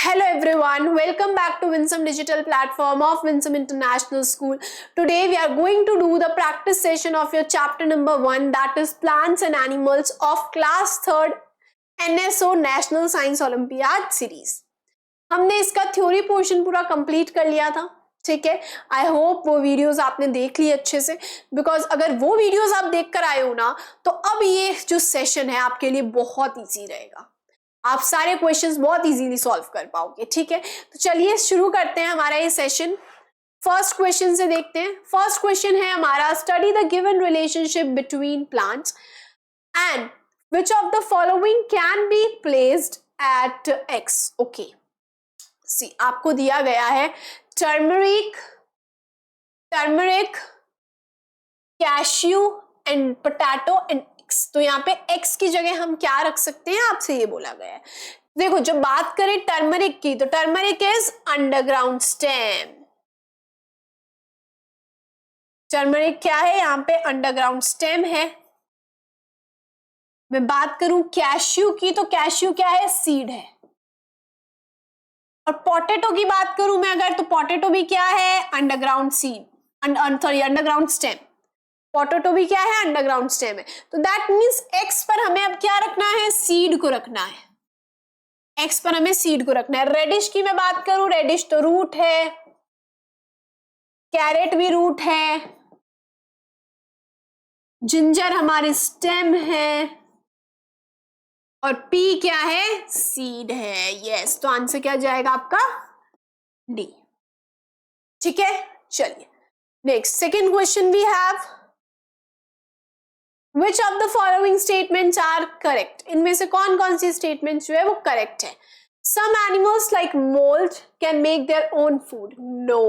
Hello everyone, welcome back to Winsome Digital Platform of Winsome International School. Today we are going to do the practice session of your chapter number 1, that is Plants and Animals of class 3rd NSO National Science Olympiad Series. हमने इसका theory portion पूरा complete कर लिया था, ठीक है। I hope वो videos आपने देख ली अच्छे से, बिकॉज अगर वो वीडियोस आप देख कर आए हो ना तो अब ये जो सेशन है आपके लिए बहुत ईजी रहेगा, आप सारे क्वेश्चंस बहुत इजीली सॉल्व कर पाओगे, ठीक है। तो चलिए शुरू करते हैं हमारा ये सेशन। फर्स्ट क्वेश्चन से देखते हैं। फर्स्ट क्वेश्चन है हमारा, study the given relationship between plants and which of the following can be placed at x. Okay, see आपको दिया गया है turmeric, cashew and potato and, तो यहाँ पे x की जगह हम क्या रख सकते हैं, आपसे ये बोला गया है। देखो जब बात करें टर्मरिक की, तो turmeric is underground stem. Turmeric क्या है, यहाँ पे अंडरग्राउंड स्टेम है। मैं बात करूं कैश्यू की, तो कैश्यू क्या है, सीड है। और पोटैटो की बात करूं मैं अगर, तो पोटैटो भी क्या है, underground seed, underground stem. Potato भी क्या है, अंडरग्राउंड स्टेम है। तो दैट मींस एक्स पर हमें अब क्या रखना है, सीड को रखना है। एक्स पर हमें सीड को रखना है। रेडिश की मैं बात करूं, रेडिश तो रूट है, कैरेट भी रूट है, जिंजर हमारे स्टेम है, और पी क्या है, सीड है। यस, तो आंसर क्या जाएगा आपका, डी, ठीक है। चलिए next, second question we have, Which of the following statements are correct? इनमें से कौन कौन सी स्टेटमेंट जो है वो करेक्ट है। Some animals like mold can make their own food. No.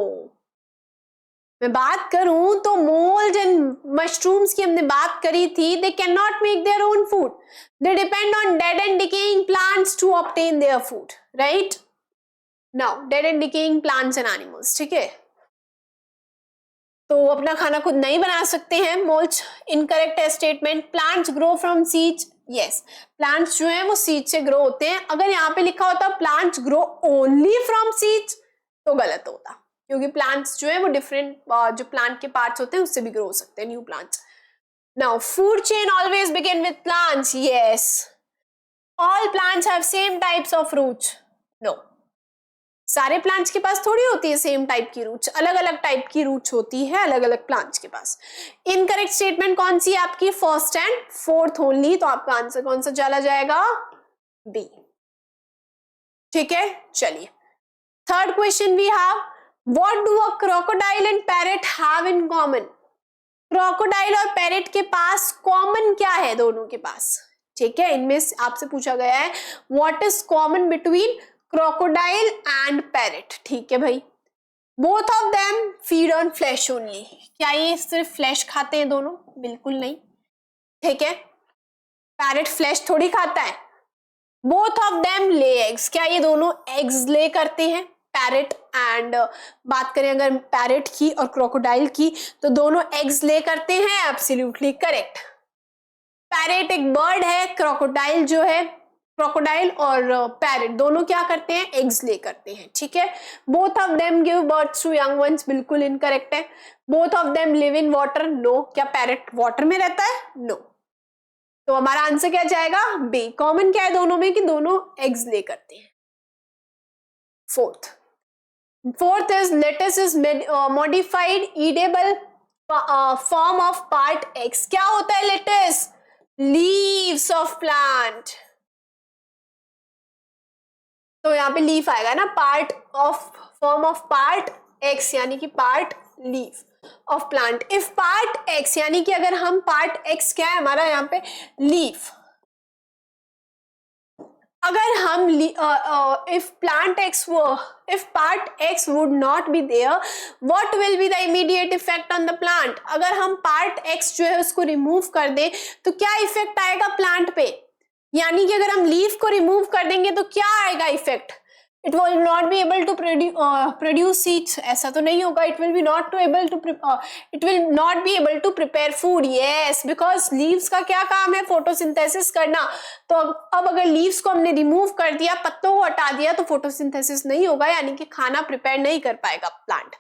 मैं बात करूं तो mold and mushrooms की हमने बात करी थी, they cannot make their own food. They depend on dead and decaying plants to obtain their food, right? Now, dead and decaying plants and animals, ठीक है। तो अपना खाना खुद नहीं बना सकते हैं, मोल्ड इनकरेक्ट है statement. Plants grow from seeds, yes, plants जो है वो सीड से ग्रो होते हैं। अगर यहाँ पे लिखा होता plants grow only from seeds तो गलत होता, क्योंकि प्लांट्स जो है वो डिफरेंट जो प्लांट के पार्ट्स होते हैं उससे भी ग्रो हो सकते हैं, new plants. Now food chain always begin with plants, yes. All plants have same types of roots, no. सारे प्लांट्स के पास थोड़ी होती है सेम टाइप की रूट्स, अलग अलग टाइप की रूट्स होती है अलग अलग प्लांट्स के पास। इनकरेक्ट स्टेटमेंट कौन सी है आपकी, फर्स्ट एंड फोर्थ ओनली, तो आपका आंसर कौन सा चला जाएगा, बी, ठीक है। चलिए third question we have, what do a crocodile and parrot have in common. Crocodile और पैरेट के पास कॉमन क्या है, दोनों के पास, ठीक है। इनमें आपसे पूछा गया है what is common between crocodile and parrot, ठीक है भाई। Both of them feed on flash only, क्या ये सिर्फ फ्लैश खाते हैं दोनों, बिल्कुल नहीं, ठीक है। पैरेट फ्लैश थोड़ी खाता है। Both of them lay eggs, क्या ये दोनों एग्स ले करते हैं, पैरेट एंड बात करें अगर पैरेट की और क्रोकोडाइल की, तो दोनों एग्स ले करते हैं, एब्सोल्युटली करेक्ट। पैरेट एक बर्ड है, क्रोकोडाइल जो है, क्रोकोडाइल और पैरेट दोनों क्या करते हैं, एग्स ले करते हैं, ठीक है। Both of them give birth to young ones, बिल्कुल इनकरेक्ट है। Both of them live in water, no. क्या पैरेट वाटर में रहता है, नो। तो हमारा आंसर क्या जाएगा, बी। कॉमन क्या है दोनों में, कि दोनों एग्स ले करते हैं। Fourth is lettuce is modified edible form of part X. क्या होता है लेटस, लीव्स ऑफ प्लांट, तो यहाँ पे लीफ आएगा ना, part of form of part x, यानी कि part leaf of plant. If part x, यानी कि अगर हम पार्ट एक्स क्या है हमारा यहाँ पे लीफ, अगर हम if part X would not be there, what will be the immediate effect on the plant. अगर हम पार्ट एक्स जो है उसको रिमूव कर दें तो क्या इफेक्ट आएगा प्लांट पे, यानी कि अगर हम लीफ को रिमूव कर देंगे तो क्या आएगा effect, it will not be able to produce seeds, ऐसा तो नहीं होगा. It will not be able to prepare food. Yes, because leaves का क्या काम है? फोटोसिंथेसिस करना. तो अब अगर लीव्स को हमने रिमूव कर दिया, पत्तों को हटा दिया, तो फोटोसिंथेसिस नहीं होगा, यानी कि खाना प्रिपेयर नहीं कर पाएगा प्लांट.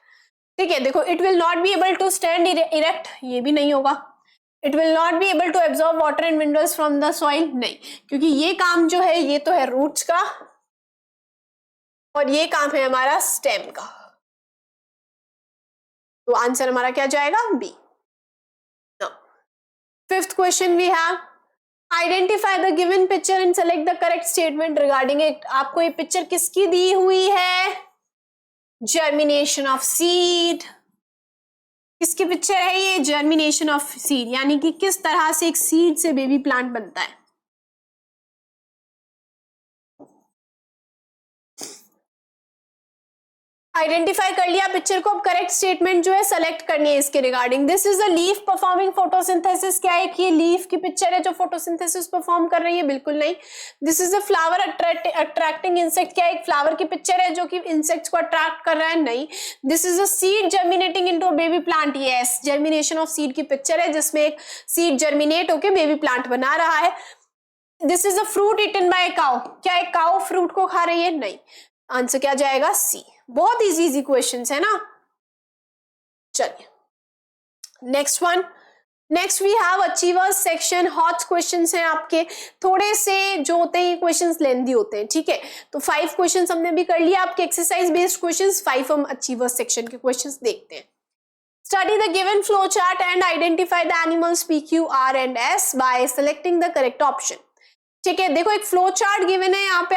ठीक है, देखो it will not be able to stand erect, ये भी नहीं होगा. It will not be able to absorb water and minerals from the soil, नहीं, क्योंकि ये काम जो है ये तो है रूट्स का और ये काम है हमारा स्टेम का. तो आंसर हमारा क्या जाएगा? B. Fifth question we have identify the given picture and select the correct statement regarding it. आपको ये पिक्चर किसकी दी हुई है? Germination of seed. किसकी पिक्चर है ये? जर्मिनेशन ऑफ सीड, यानी कि किस तरह से एक सीड से बेबी प्लांट बनता है. आइडेंटिफाई कर लिया पिक्चर को, अब करेक्ट स्टेटमेंट जो है सेलेक्ट करनी है इसके regarding. This is a leaf performing photosynthesis. क्या है कि ये लीफ की पिक्चर है जो फोटोसिंथेसिस परफॉर्म कर रही है? बिल्कुल नहीं. This is a flower attracting insect. क्या एक फ्लावर की पिक्चर है जो कि इंसेक्ट्स को अट्रैक्ट कर रहा है? नहीं. This is a seed germinating into a baby plant. Yes, germination of seed की पिक्चर है जिसमें एक सीड जर्मिनेट होकर बेबी प्लांट बना रहा है. This is a fruit eaten by cow. क्या एक काउ फ्रूट को खा रही है? नहीं. आंसर क्या जाएगा? सी. बहुत इजी क्वेश्चंस है ना. चलिए next one. Next we have achievers section. Hot questions हैं आपके, थोड़े से जो होते हैं क्वेश्चंस लेंदी होते हैं. ठीक है, तो 5 क्वेश्चंस हमने भी कर लिया आपके एक्सरसाइज बेस्ड क्वेश्चंस. 5 हम अचीवर्स सेक्शन के क्वेश्चंस देखते हैं. Study the given flow chart and identify the animals P Q R and S by selecting the correct option. ठीक है, देखो एक फ्लो चार्ट गिवन है यहाँ पे.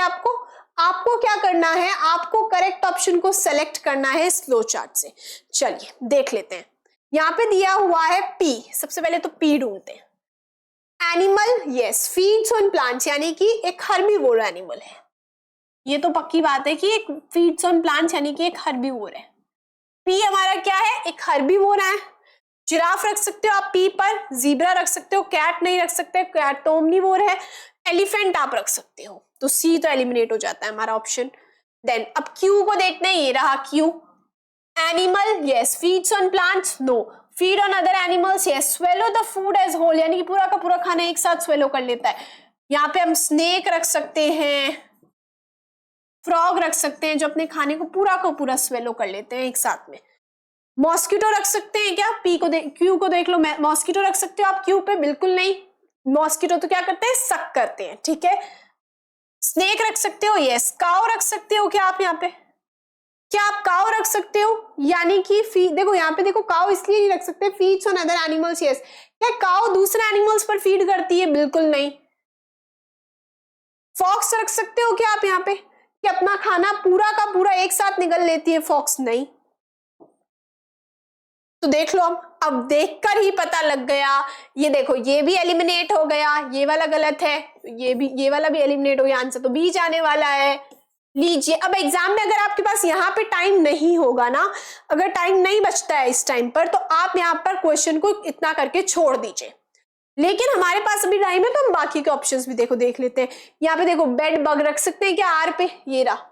आपको क्या करना है? आपको करेक्ट ऑप्शन को सेलेक्ट करना है इस फ्लो चार्ट से. चलिए देख लेते हैं. यहाँ पे दिया हुआ है पी. सबसे पहले तो पी ढूंढते हैं. Animal, yes, feeds on plants, यानी कि एक हर्बीवोर एनिमल है. ये तो पक्की बात है कि एक फीड्स ऑन प्लांट्स यानी कि एक हर्बीवोर है. पी हमारा क्या है? एक हर्बीवोर है. जिराफ रख सकते हो आप पी पर, जीब्रा रख सकते हो, कैट नहीं रख सकते, कैट तो ओमनीवोर है. एलिफेंट आप रख सकते हो. तो सी तो एलिमिनेट हो जाता है हमारा ऑप्शन. देन अब क्यू को देखते हैं. ये रहा Q. Animal, yes, feeds on plants, no. Feed on other animals, yes. Swallow the food as whole, यानी कि पूरा का पूरा खाना एक साथ स्वेलो कर लेता है. यहाँ पे हम स्नेक रख सकते हैं, फ्रॉग रख सकते हैं जो अपने खाने को पूरा स्वेलो कर लेते हैं एक साथ में. मॉस्किटो रख सकते हैं क्या? क्यू को देख लो. मॉस्किटो रख सकते हो आप क्यू पे? बिल्कुल नहीं. मॉस्किटो तो क्या करते हैं? सक करते हैं. ठीक है. स्नेक रख सकते हो, यस. काऊ रख सकते हो क्या आप यहाँ पे? क्या आप काऊ रख सकते हो? यानी कि देखो यहाँ पे देखो, काऊ इसलिए नहीं रख सकते, feeds on other animals, yes. क्या काऊ दूसरे एनिमल्स पर फीड करती है? बिल्कुल नहीं. फॉक्स रख सकते हो क्या आप यहाँ पे कि अपना खाना पूरा का पूरा एक साथ निगल लेती है? फॉक्स नहीं. तो देख लो, अब देखकर ही पता लग गया. ये देखो, ये भी एलिमिनेट हो गया, ये वाला गलत है, ये वाला भी एलिमिनेट हो गया. आंसर तो बी जाने वाला है. लीजिए, अब एग्जाम में अगर आपके पास यहाँ पे टाइम नहीं होगा ना, अगर टाइम नहीं बचता है इस टाइम पर, तो आप यहाँ पर क्वेश्चन को इतना करके छोड़ दीजिए. लेकिन हमारे पास अभी टाइम है तो हम बाकी के ऑप्शंस भी देख लेते हैं. यहाँ पे देखो, बेड बग रख सकते हैं क्या आर पे? ये रहा.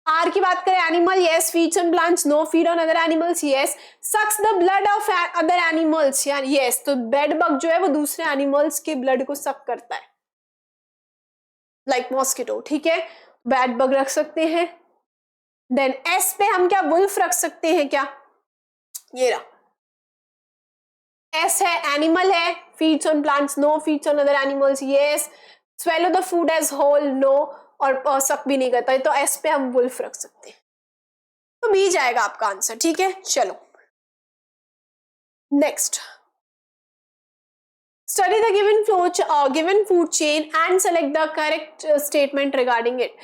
आर की बात करें, animal, yes. Feeds on plants, no. Feed on other animals, yes. Sucks the blood of other animals, yes. तो बेड बग जो है वो दूसरे एनिमल्स के ब्लड को सक करता है, लाइक मॉस्किटो. ठीक है, बेड बग रख सकते हैं. देन एस पे हम क्या वुल्फ रख सकते हैं क्या? ये रहा. एस है, एनिमल है. Feeds on plants, no. Feeds on other animals, yes. Swallow the food as whole, no. और सक भी नहीं करता है, तो एस पे हम वुल्फ रख सकते हैं. तो बी जाएगा आपका आंसर. ठीक है, चलो next. Study the given food chain and select the correct statement regarding it.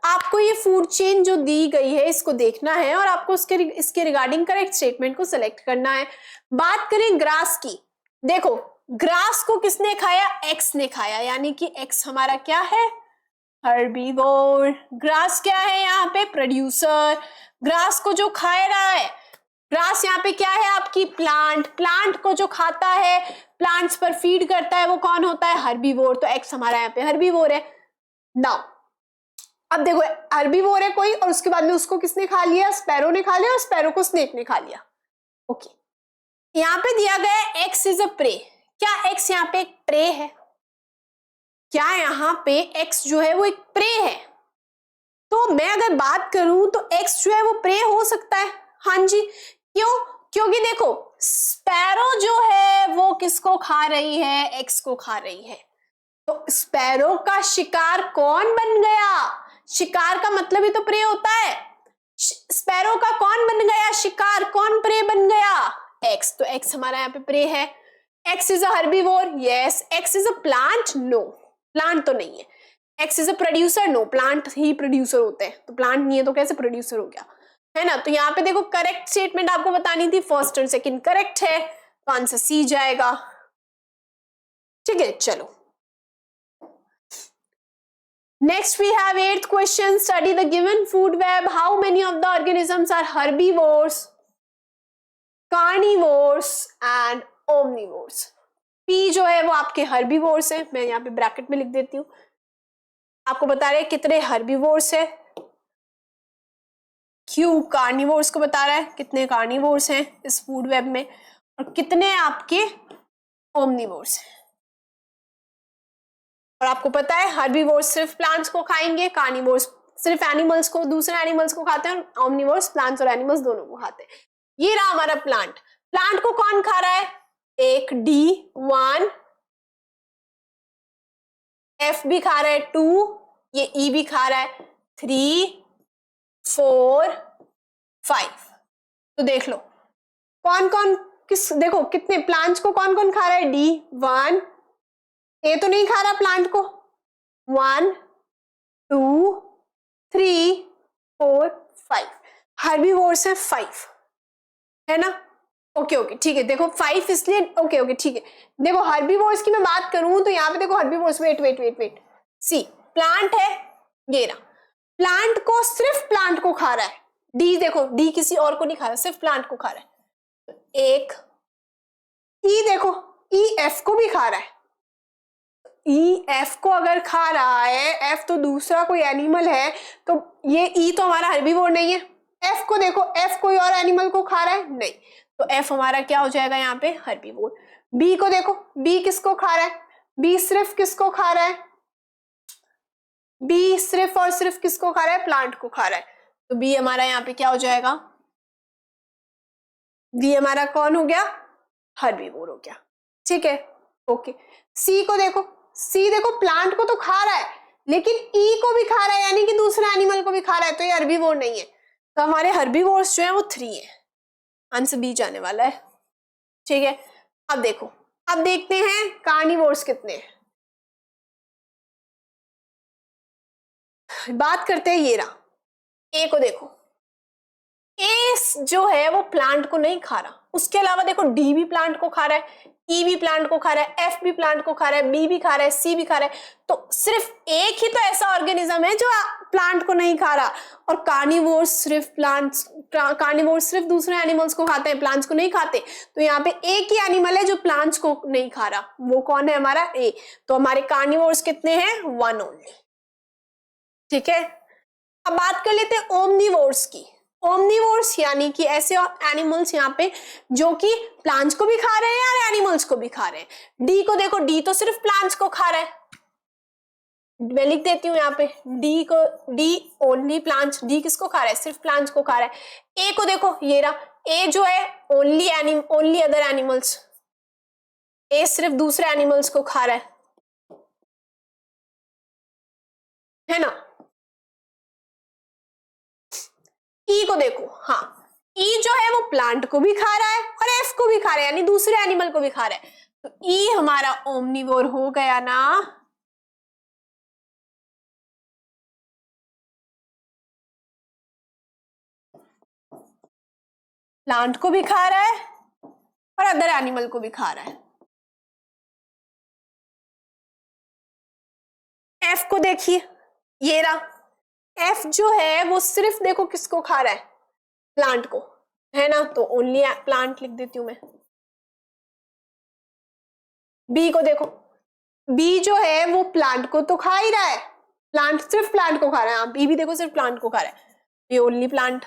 आपको ये फूड चेन जो दी गई है इसको देखना है और आपको इसके रिगार्डिंग करेक्ट स्टेटमेंट को सिलेक्ट करना है. बात करें ग्रास की. देखो, ग्रास को किसने खाया? एक्स ने खाया, यानी कि एक्स हमारा क्या है? हर्बीवोर. ग्रास क्या है यहाँ पे? प्रोड्यूसर. ग्रास को जो खा रहा है, ग्रास यहाँ पे क्या है आपकी? प्लांट. प्लांट को जो खाता है, प्लांट्स पर फीड करता है, वो कौन होता है? हर्बीवोर. तो एक्स हमारा यहाँ पे हर्बीवोर है. नाउ अब देखो हर्बीवोर है कोई और उसके बाद में उसको किसने खा लिया, स्पैरो ने खा लिया और स्पैरो को स्नेक ने खा लिया। ओके, यहाँ पे दिया गया है एक्स इज अ प्रे। क्या एक्स यहाँ पे एक प्रे है? क्या यहाँ पे एक्स जो है वो एक प्रे है? तो मैं अगर बात करूं तो एक्स जो है वो प्रे हो सकता है। हाँ जी, क्यों? क्योंकि देखो स्पैरो जो है वो किसको खा रही है, एक्स को खा रही है। तो स्पैरो का शिकार कौन बन गया? शिकार का मतलब ही तो प्रे होता है। स्पैरो का कौन बन गया शिकार, कौन प्रे बन गया? एक्स। तो एक्स हमारा यहाँ पे प्रे है। X is a herbivore, yes. X is a plant, no, plant तो नहीं है। X is a producer, no, plant ही प्रोड्यूसर होते हैं, तो प्लांट नहीं है तो कैसे प्रोड्यूसर हो गया, है ना। तो यहाँ पे देखो करेक्ट स्टेटमेंट आपको बतानी थी, फर्स्ट और सेकंड करेक्ट है, तो आंसर सी जाएगा। ठीक है, चलो next we have 8th question. Study the given food web. How many of the organisms are herbivores, carnivores and omnivores? P जो है वो आपके herbivores है, मैं यहाँ पे ब्रैकेट में लिख देती हूँ। आपको बता रहे हैं कितने herbivores है। Q carnivores को बता रहा है कितने carnivores हैं इस फूड वेब में, और कितने आपके omnivores हैं। और आपको पता है हर्बीवोर्स सिर्फ प्लांट्स को खाएंगे, कार्निवोर्स सिर्फ एनिमल्स को, दूसरे एनिमल्स को खाते हैं, और ओमनिवोर्स प्लांट्स और एनिमल्स दोनों को खाते हैं। ये रहा हमारा प्लांट। प्लांट को कौन खा रहा है? एक D1, F भी खा रहा है 2, ये E भी खा रहा है 3, 4, 5। तो देख लो कौन कौन किस, देखो कितने प्लांट्स को कौन कौन खा रहा है? D1, ए तो नहीं खा रहा प्लांट को, 1, 2, 3, 4, 5। हर्बीवोर्स है 5, है ना। ओके ओके ठीक है, देखो 5 इसलिए ओके ओके ठीक है। देखो हर्बीवोर्स की मैं बात करूं तो यहाँ पे देखो herbivores, wait wait wait wait, see plant है, ये रहा, प्लांट को सिर्फ प्लांट को खा रहा है। डी देखो, डी किसी और को नहीं खा रहा, सिर्फ प्लांट को खा रहा है। एक ई देखो, ई एफ को भी खा रहा है। ई एफ को अगर खा रहा है, एफ तो दूसरा कोई एनिमल है, तो ये ई तो हमारा हर्बीवोर नहीं है। एफ को देखो, एफ कोई और एनिमल को खा रहा है? नहीं, तो एफ हमारा क्या हो जाएगा यहाँ पे? हर्बीवोर। बी को देखो, बी किसको खा रहा है? बी सिर्फ किसको खा रहा है? बी सिर्फ और सिर्फ किसको खा रहा है? प्लांट को खा रहा है। तो बी हमारा यहाँ पे क्या हो जाएगा? बी हमारा कौन हो गया? हर्बीवोर हो गया। ठीक है, ओके। सी को देखो, सी देखो प्लांट को तो खा रहा है लेकिन ई को भी खा रहा है, यानी कि दूसरे एनिमल को भी खा रहा है, तो ये हर्बीवोर नहीं है। तो हमारे हर्बीवोर्स जो है वो 3 है, आंसर बी जाने वाला है। ठीक है, अब देखो, अब देखते हैं कार्निवोर्स कितने हैं। बात करते हैं, ये रहा, ए को देखो, ए जो है वो प्लांट को नहीं खा रहा, उसके अलावा देखो डी भी प्लांट को खा रहा है, ई भी प्लांट को खा रहा है, एफ भी प्लांट को खा रहा है, बी भी खा रहा है, सी भी खा रहा है। तो सिर्फ एक ही तो ऐसा ऑर्गेनिज्म है जो प्लांट को नहीं खा रहा, और कार्निवोर्स सिर्फ प्लांट्स, कार्निवोर्स सिर्फ दूसरे एनिमल्स को खाते हैं, प्लांट्स को नहीं खाते। तो यहाँ पे एक ही एनिमल है जो प्लांट्स को नहीं खा रहा, वो कौन है? हमारा ए। तो हमारे कार्निवोर्स कितने हैं? 1 ओनली। ठीक है, अब बात कर लेते हैं ओमनिवोर्स की। ओमनिवोर्स यानी कि ऐसे एनिमल्स यहाँ पे जो कि प्लांट्स को भी खा रहे हैं और एनिमल्स को भी खा रहे हैं। डी को देखो, डी तो सिर्फ प्लांट्स को खा रहा है, मैं लिख देती हूँ यहाँ पे डी को, डी ओनली प्लांट्स, डी किसको खा रहा है? सिर्फ प्लांट्स को खा रहा है। ए को देखो, ये रहा, ए जो है ओनली अदर एनिमल्स, ए सिर्फ दूसरे एनिमल्स को खा रहा है ना। ई को देखो, हाँ, ई जो है वो प्लांट को भी खा रहा है और एफ को भी खा रहा है, यानी दूसरे एनिमल को भी खा रहा है। तो ई हमारा ओमनिवोर हो गया ना। प्लांट को भी खा रहा है और अदर एनिमल को भी खा रहा है। एफ को देखिए, ये रहा, एफ जो है वो सिर्फ देखो किसको खा रहा है? प्लांट को, है ना। तो ओनली प्लांट लिख देती हूं मैं। बी को देखो, बी जो है वो प्लांट को तो खा ही रहा है प्लांट सिर्फ प्लांट को खा रहा है, बी भी देखो सिर्फ प्लांट को खा रहा है, ये ओनली प्लांट।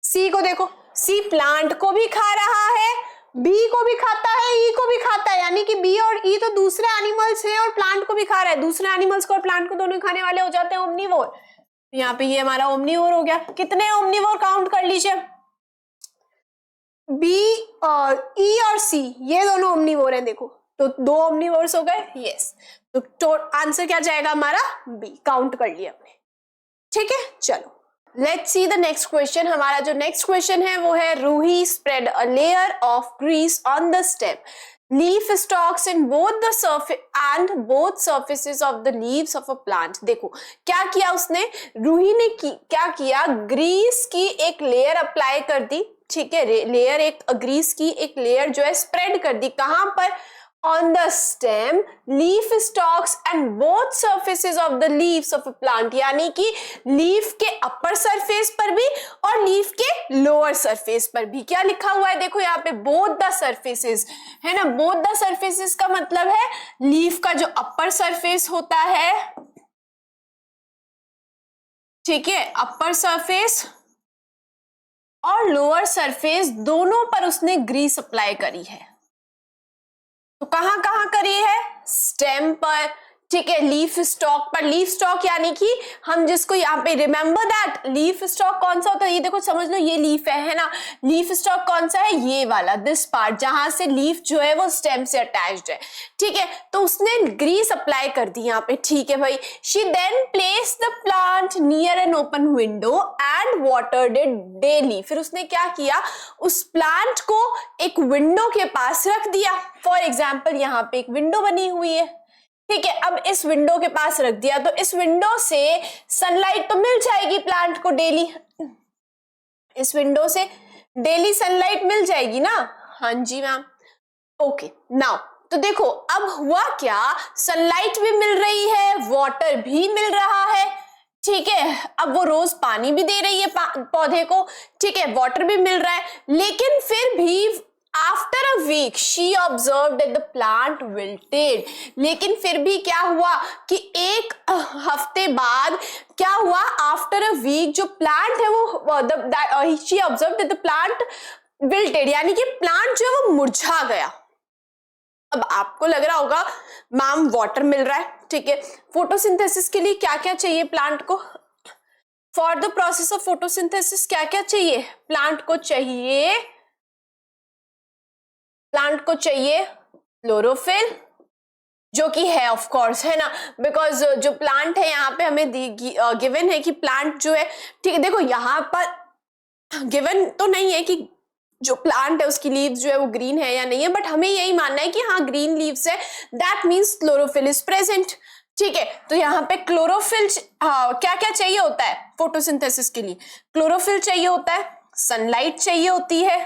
सी को देखो, सी प्लांट को भी खा रहा है, बी को भी खाता है, ई को भी खाता है, यानी कि बी और ई तो दूसरे एनिमल्स हैं और प्लांट को भी खा रहा है। दूसरे एनिमल्स को और प्लांट को दोनों खाने वाले हो जाते हैं ओमनीवोर। यहाँ पे ये हमारा ओमनीवोर हो गया। कितने ओमनीवोर काउंट कर लीजिए, बी ई और सी ये दोनों ओमनीवोर हैं, देखो तो 2 ओमनीवोर्स हो गए। यस, तो आंसर क्या जाएगा हमारा, बी, काउंट कर लिया हमने। ठीक है, चलो let's see the next question. हमारा जो नेक्स्ट क्वेश्चन है वो है, Ruhi spread a layer of grease on the stem, leaf stalks in both the surface and both surfaces of the leaves of a plant। देखो क्या किया उसने, रूही ने क्या किया, ग्रीस की एक लेयर अप्लाई कर दी। ठीक है, लेयर एक ग्रीस की एक लेयर जो है स्प्रेड कर दी, कहां पर, on the stem, leaf stalks and both surfaces of the leaves of a plant, यानी कि लीफ के अपर सरफेस पर भी और लीफ के लोअर सरफेस पर भी। क्या लिखा हुआ है, देखो यहाँ पे both the surfaces है ना, both the surfaces का मतलब है लीफ का जो अपर सरफेस होता है, ठीक है, अपर सरफेस और लोअर सरफेस दोनों पर उसने ग्रीस अप्लाई करी है। तो कहां कहां करी है, स्टेम पर, ठीक है, लीफ स्टॉक पर। लीफ स्टॉक यानी कि हम जिसको यहाँ पे रिमेंबर दैट लीफ स्टॉक कौन सा होता है, ये देखो समझ लो ये लीफ है ना, लीफ स्टॉक कौन सा है, ये वाला, दिस पार्ट जहां से लीफ जो है वो स्टेम से अटैच्ड है। ठीक है, तो उसने ग्रीस अप्लाई कर दी यहाँ पे। ठीक है भाई, she then place the plant near an open window and watered it daily. फिर उसने क्या किया, उस प्लांट को एक विंडो के पास रख दिया। फॉर एग्जाम्पल यहाँ पे एक विंडो बनी हुई है, ठीक है, अब इस विंडो के पास रख दिया तो इस विंडो से सनलाइट तो मिल जाएगी प्लांट को डेली, इस विंडो से डेली सनलाइट मिल जाएगी ना। हाँ जी मैम, ओके। नाउ तो देखो अब हुआ क्या, सनलाइट भी मिल रही है, वाटर भी मिल रहा है। ठीक है, अब वो रोज पानी भी दे रही है पौधे को, ठीक है, वाटर भी मिल रहा है, लेकिन फिर भी after a week she observe that the plant wilted. लेकिन फिर भी क्या हुआ कि एक हफ्ते बाद क्या हुआ, आफ्टर अ वीक जो प्लांट है वो she observe that the plant wilted, यानी कि प्लांट जो है वो मुरझा गया। अब आपको लग रहा होगा मैम वाटर मिल रहा है, ठीक है, फोटोसिंथेसिस के लिए क्या क्या चाहिए प्लांट को, for the process of photosynthesis क्या क्या चाहिए प्लांट को, प्लांट को चाहिए क्लोरोफिल, जो कि है ऑफ कोर्स, है ना, बिकॉज जो प्लांट है यहाँ पे हमें गिवन है कि प्लांट जो है, ठीक है, देखो यहाँ पर गिवन तो नहीं है कि जो प्लांट है उसकी लीव्स जो है वो ग्रीन है या नहीं है, बट हमें यही मानना है कि हाँ ग्रीन लीव्स है, that means chlorophyll is present. ठीक है, तो यहाँ पे क्लोरोफिल क्या क्या चाहिए होता है फोटोसिंथेसिस के लिए, क्लोरोफिल चाहिए होता है, सनलाइट चाहिए होती है,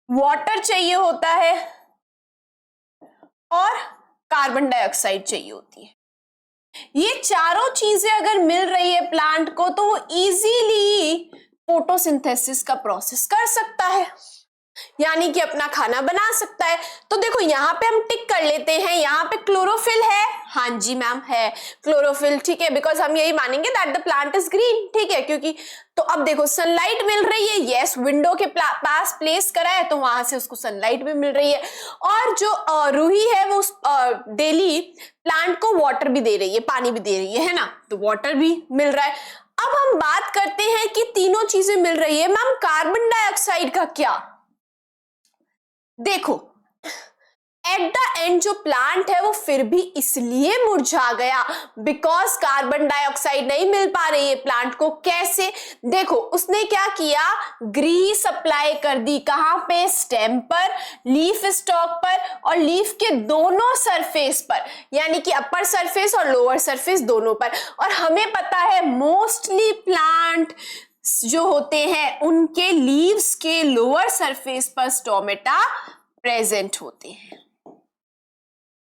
वाटर चाहिए होता है और कार्बन डाइऑक्साइड चाहिए होती है। ये चारों चीजें अगर मिल रही है प्लांट को तो वो इजीली फोटोसिंथेसिस का प्रोसेस कर सकता है, यानी कि अपना खाना बना सकता है। तो देखो यहाँ पे हम टिक कर लेते हैं, यहाँ पे क्लोरोफिल है, हाँ जी मैम है क्लोरोफिल, ठीक है, बिकॉज हम यही मानेंगे that the plant is green, ठीक है, क्योंकि तो अब देखो सनलाइट मिल रही है, यस, विंडो के पास प्लेस करा है तो वहां से उसको सनलाइट भी मिल रही है, और जो रूही है वो डेली प्लांट को वाटर भी दे रही है, पानी भी दे रही है ना, तो वाटर भी मिल रहा है। अब हम बात करते हैं कि तीनों चीजें मिल रही है, मैम कार्बन डाइऑक्साइड का क्या, देखो एट द एंड जो प्लांट है वो फिर भी इसलिए मुरझा गया बिकॉज कार्बन डाइऑक्साइड नहीं मिल पा रही है प्लांट को। कैसे, देखो उसने क्या किया, ग्रीस अप्लाई कर दी, कहां पे, स्टेम पर, लीफ स्टॉक पर और लीफ के दोनों सरफेस पर, यानी कि अपर सरफेस और लोअर सरफेस दोनों पर। और हमें पता है मोस्टली प्लांट जो होते हैं उनके लीव्स के लोअर सरफेस पर स्टोमेटा प्रेजेंट होते हैं।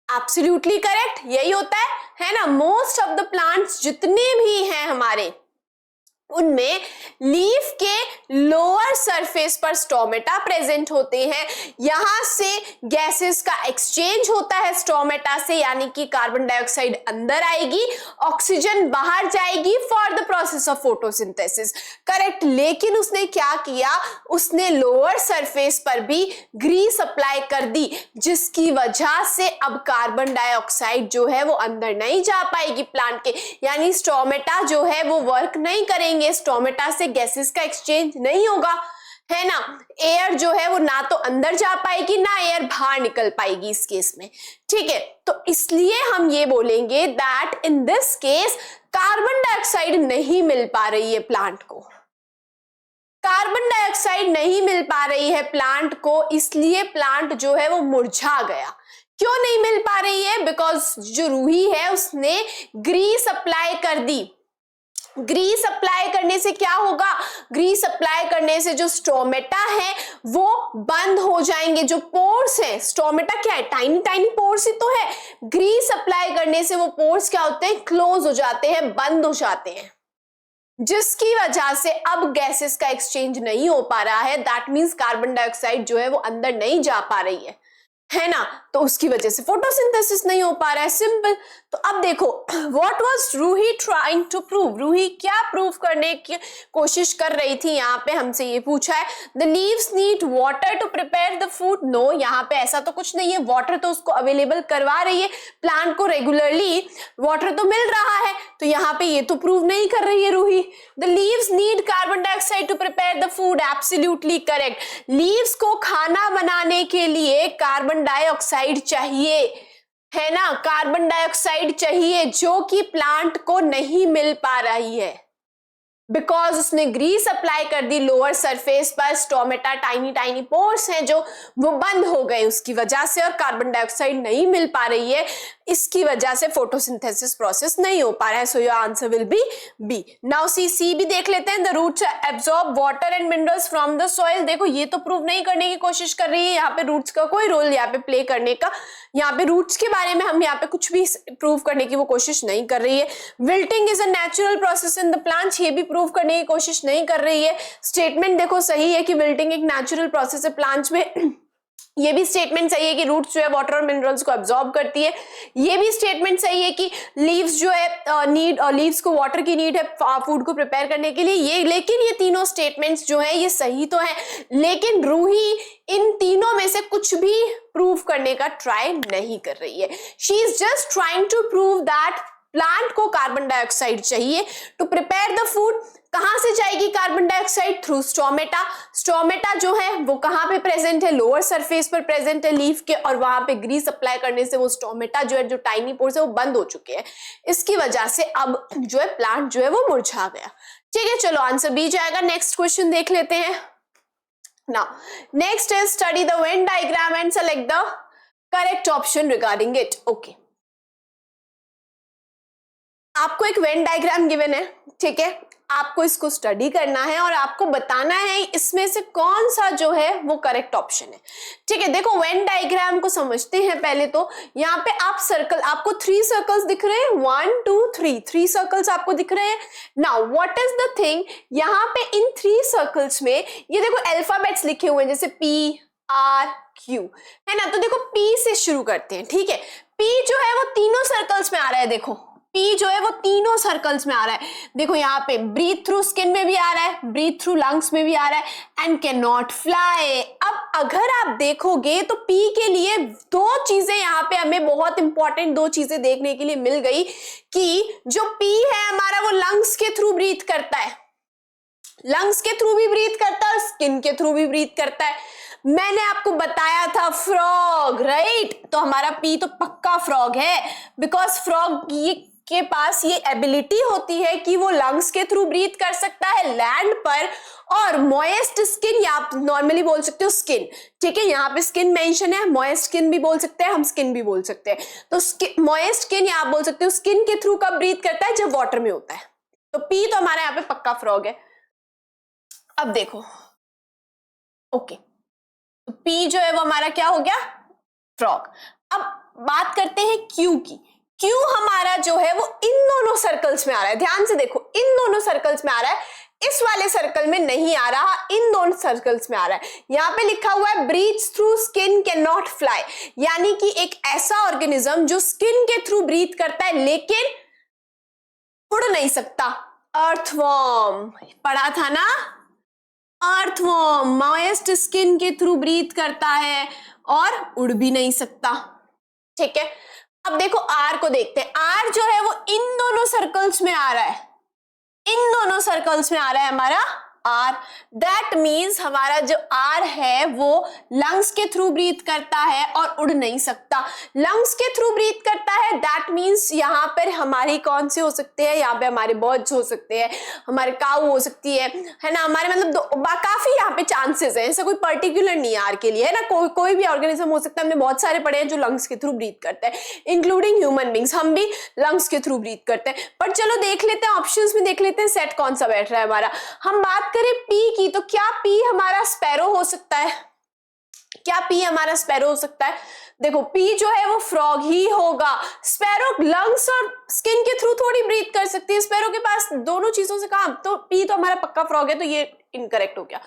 एब्सोल्युटली करेक्ट, यही होता है ना, मोस्ट ऑफ द प्लांट्स जितने भी हैं हमारे उनमें लीफ के लोअर सरफेस पर स्टोमेटा प्रेजेंट होते हैं। यहां से गैसेस का एक्सचेंज होता है स्टोमेटा से, यानी कि कार्बन डाइऑक्साइड अंदर आएगी, ऑक्सीजन बाहर जाएगी for the process of photosynthesis. Correct. लेकिन उसने क्या किया, उसने लोअर सरफेस पर भी ग्रीस अप्लाई कर दी, जिसकी वजह से अब कार्बन डाइऑक्साइड जो है वो अंदर नहीं जा पाएगी प्लांट के, यानी स्टोमेटा जो है वो वर्क नहीं करेंगे, स्टोमेटा से गैसेस का एक्सचेंज नहीं होगा, है ना। एयर जो है वो ना तो अंदर जा पाएगी ना एयर बाहर निकल पाएगी इस केस में, ठीक है। तो इसलिए हम ये बोलेंगे that in this case carbon dioxide नहीं मिल पा रही है प्लांट को, कार्बन डाइऑक्साइड नहीं मिल पा रही है प्लांट को, इसलिए प्लांट जो है वो मुरझा गया। क्यों नहीं मिल पा रही है? बिकॉज जो रूही है उसने ग्रीस अप्लाई कर दी। ग्रीस अप्लाई करने से क्या होगा, ग्रीस अप्लाई करने से जो स्टोमेटा है वो बंद हो जाएंगे, जो पोर्स है, स्टोमेटा क्या है, टाइनी टाइनी पोर्स ही तो है, ग्रीस अप्लाई करने से वो पोर्स क्या होते हैं, क्लोज हो जाते हैं, बंद हो जाते हैं, जिसकी वजह से अब गैसेस का एक्सचेंज नहीं हो पा रहा है। दैट मींस कार्बन डाइऑक्साइड जो है वो अंदर नहीं जा पा रही है ना, तो उसकी वजह से फोटोसिंथेसिस नहीं हो पा रहा है, सिंपल। तो अब देखो what was Ruhi trying to prove, Ruhi क्या प्रूव करने की कोशिश कर रही थी, यहाँ पे हमसे ये पूछा है the leaves need water to prepare the food. No, यहाँ पे ऐसा तो कुछ नहीं है, वाटर तो उसको अवेलेबल करवा रही है, प्लांट को रेगुलरली वाटर तो मिल रहा है, तो यहाँ पे ये तो प्रूव नहीं कर रही है Ruhi. The leaves need carbon dioxide to prepare the food, absolutely correct. Leaves को खाना बनाने के लिए कार्बन डाइऑक्साइड चाहिए, है ना, कार्बन डाइऑक्साइड चाहिए, जो कि प्लांट को नहीं मिल पा रही है, बिकॉज उसने ग्रीस अप्लाई कर दी लोअर सरफेस पर, स्टोमेटा टाइनी टाइनी पोर्स हैं जो वो बंद हो गए उसकी वजह से, और कार्बन डाइऑक्साइड नहीं मिल पा रही है, इसकी वजह से फोटोसिंथेसिस प्रोसेस नहीं हो पा रहा है। So your answer will be B. Now C भी देख लेते हैं, the roots absorb water and minerals from the soil. देखो ये तो प्रूव नहीं करने की कोशिश कर रही है, यहाँ पे रूट्स का कोई रोल यहाँ पे प्ले करने का, यहाँ पे रूट्स के बारे में हम यहाँ पे कुछ भी प्रूव करने की वो कोशिश नहीं कर रही है। Wilting is a natural process in the plants, ये भी प्रूव करने की कोशिश नहीं कर रही है। स्टेटमेंट देखो सही है कि विल्टिंग एक नेचुरल प्रोसेस है प्लांट्स में, ये भी स्टेटमेंट सही है कि रूट्स जो है वाटर और मिनरल्स को एब्जॉर्ब करती है, ये भी स्टेटमेंट सही है कि लीव्स जो है लीव्स को वाटर की नीड है फूड को प्रिपेयर करने के लिए, ये, लेकिन ये तीनों स्टेटमेंट्स जो है ये सही तो है, लेकिन रूही इन तीनों में से कुछ भी प्रूव करने का ट्राई नहीं कर रही है। She is just trying to prove that plant को कार्बन डाइऑक्साइड चाहिए टू प्रिपेयर द फूड। कहां से जाएगी carbon dioxide? Through stomata. Stomata जो है वो कहां पे प्रेजेंट है? लोअर सरफेस पर प्रेजेंट है लीफ के, और वहां पे ग्रीस अप्लाई करने से वो स्टोमेटा जो है, जो टाइनी पोर्स है वो बंद हो चुके हैं, इसकी वजह से अब जो है प्लांट जो है वो मुरझा गया। ठीक है, चलो आंसर बी जाएगा। नेक्स्ट क्वेश्चन देख लेते हैं। Now next is study the Venn diagram and select the correct option regarding it. Okay, आपको एक वेन डायग्राम गिवन है, ठीक है, आपको इसको स्टडी करना है और आपको बताना है इसमें से कौन सा जो है वो करेक्ट ऑप्शन है। ठीक है, देखो वेन डायग्राम को समझते हैं पहले। तो यहाँ पे आप सर्कल, आपको 3 सर्कल्स दिख रहे हैं, 1 2 3 सर्कल्स आपको दिख रहे हैं। Now what is the thing, यहाँ पे इन 3 सर्कल्स में ये देखो अल्फाबेट्स लिखे हुए हैं, जैसे P R Q, है ना। तो देखो P से शुरू करते हैं, ठीक है। P जो है वो तीनों सर्कल्स में आ रहा है, देखो P जो है वो तीनों सर्कल्स में आ रहा है। देखो यहाँ पे ब्रीथ थ्रू स्किन में भी आ रहा है, ब्रीथ थ्रू लंग्स में भी आ रहा है, एंड कैन नॉट फ्लाई। अब अगर आप देखोगे तो P के लिए 2 चीजें यहाँ पे हमें बहुत इंपॉर्टेंट 2 चीजें देखने के लिए मिल गई, कि जो P है हमारा वो लंग्स के थ्रू ब्रीथ करता है, लंग्स के थ्रू भी ब्रीथ करता है और स्किन के थ्रू भी ब्रीथ करता है। मैंने आपको बताया था फ्रॉग, राइट, तो हमारा P तो पक्का फ्रॉग है, बिकॉज फ्रॉग के पास ये एबिलिटी होती है कि वो लंग्स के थ्रू ब्रीथ कर सकता है लैंड पर, और मॉइस्ट स्किन, या आप नॉर्मली बोल सकते हो स्किन, ठीक है, यहाँ पे स्किन मेंशन है, मॉइस्ट स्किन भी बोल सकते हैं, हम स्किन भी बोल सकते हैं। तो मॉइस्ट स्किन या आप बोल सकते हो स्किन के थ्रू कब ब्रीथ करता है? जब वाटर में होता है। तो P तो हमारा यहाँ पे पक्का फ्रॉग है। अब देखो, ओके, तो P जो है वो हमारा क्या हो गया? फ्रॉग। अब बात करते हैं Q की। Q हमारा जो है वो इन दोनों सर्कल्स में आ रहा है, ध्यान से देखो, इन दोनों सर्कल्स में आ रहा है, इस वाले सर्कल में नहीं आ रहा, इन दोनों सर्कल्स में आ रहा है। यहाँ पे लिखा हुआ है breathes through skin can not fly, यानी कि एक ऐसा ऑर्गेनिज्म जो स्किन के थ्रू ब्रीथ करता है लेकिन उड़ नहीं सकता। अर्थवॉर्म पढ़ा था ना, अर्थवॉर्म मॉइस्ट स्किन के थ्रू ब्रीथ करता है और उड़ भी नहीं सकता। ठीक है, अब देखो आर को देखते हैं। आर जो है वो इन दोनों सर्कल्स में आ रहा है, इन दोनों सर्कल्स में आ रहा है हमारा आर। दैट मीन्स हमारा जो आर है वो लंग्स के थ्रू ब्रीथ करता है और उड़ नहीं सकता। लंग्स के थ्रू ब्रीथ करता है, दैट मीन्स यहाँ पर हमारी कौन से हो सकते हैं, यहाँ पे हमारे बर्ड्स हो सकते हैं, हमारे काऊ हो सकती है ना, हमारे मतलब काफी यहाँ पे चांसेस है, ऐसा कोई पर्टिकुलर नहीं है आर के लिए, है ना। कोई भी ऑर्गेनिज्म हो सकता है, हमने बहुत सारे पढ़े हैं जो लंग्स के थ्रू ब्रीथ करते हैं, इंक्लूडिंग ह्यूमन बींग्स, हम भी लंग्स के थ्रू ब्रीथ करते हैं। पर चलो देख लेते हैं, ऑप्शंस में देख लेते हैं सेट कौन सा बैठ रहा है हमारा। हम बात करें पी की, तो क्या पी हमारा स्पैरो हो सकता है? क्या पी हमारा स्पैरो हो सकता है? देखो पी जो है वो फ्रॉग ही होगा। स्पैरो लंग्स और स्किन के थ्रू थोड़ी ब्रीथ कर सकती है, स्पैरो के पास दोनों चीजों से काम, तो पी तो हमारा पक्का फ्रॉग है, तो ये इनकरेक्ट हो गया।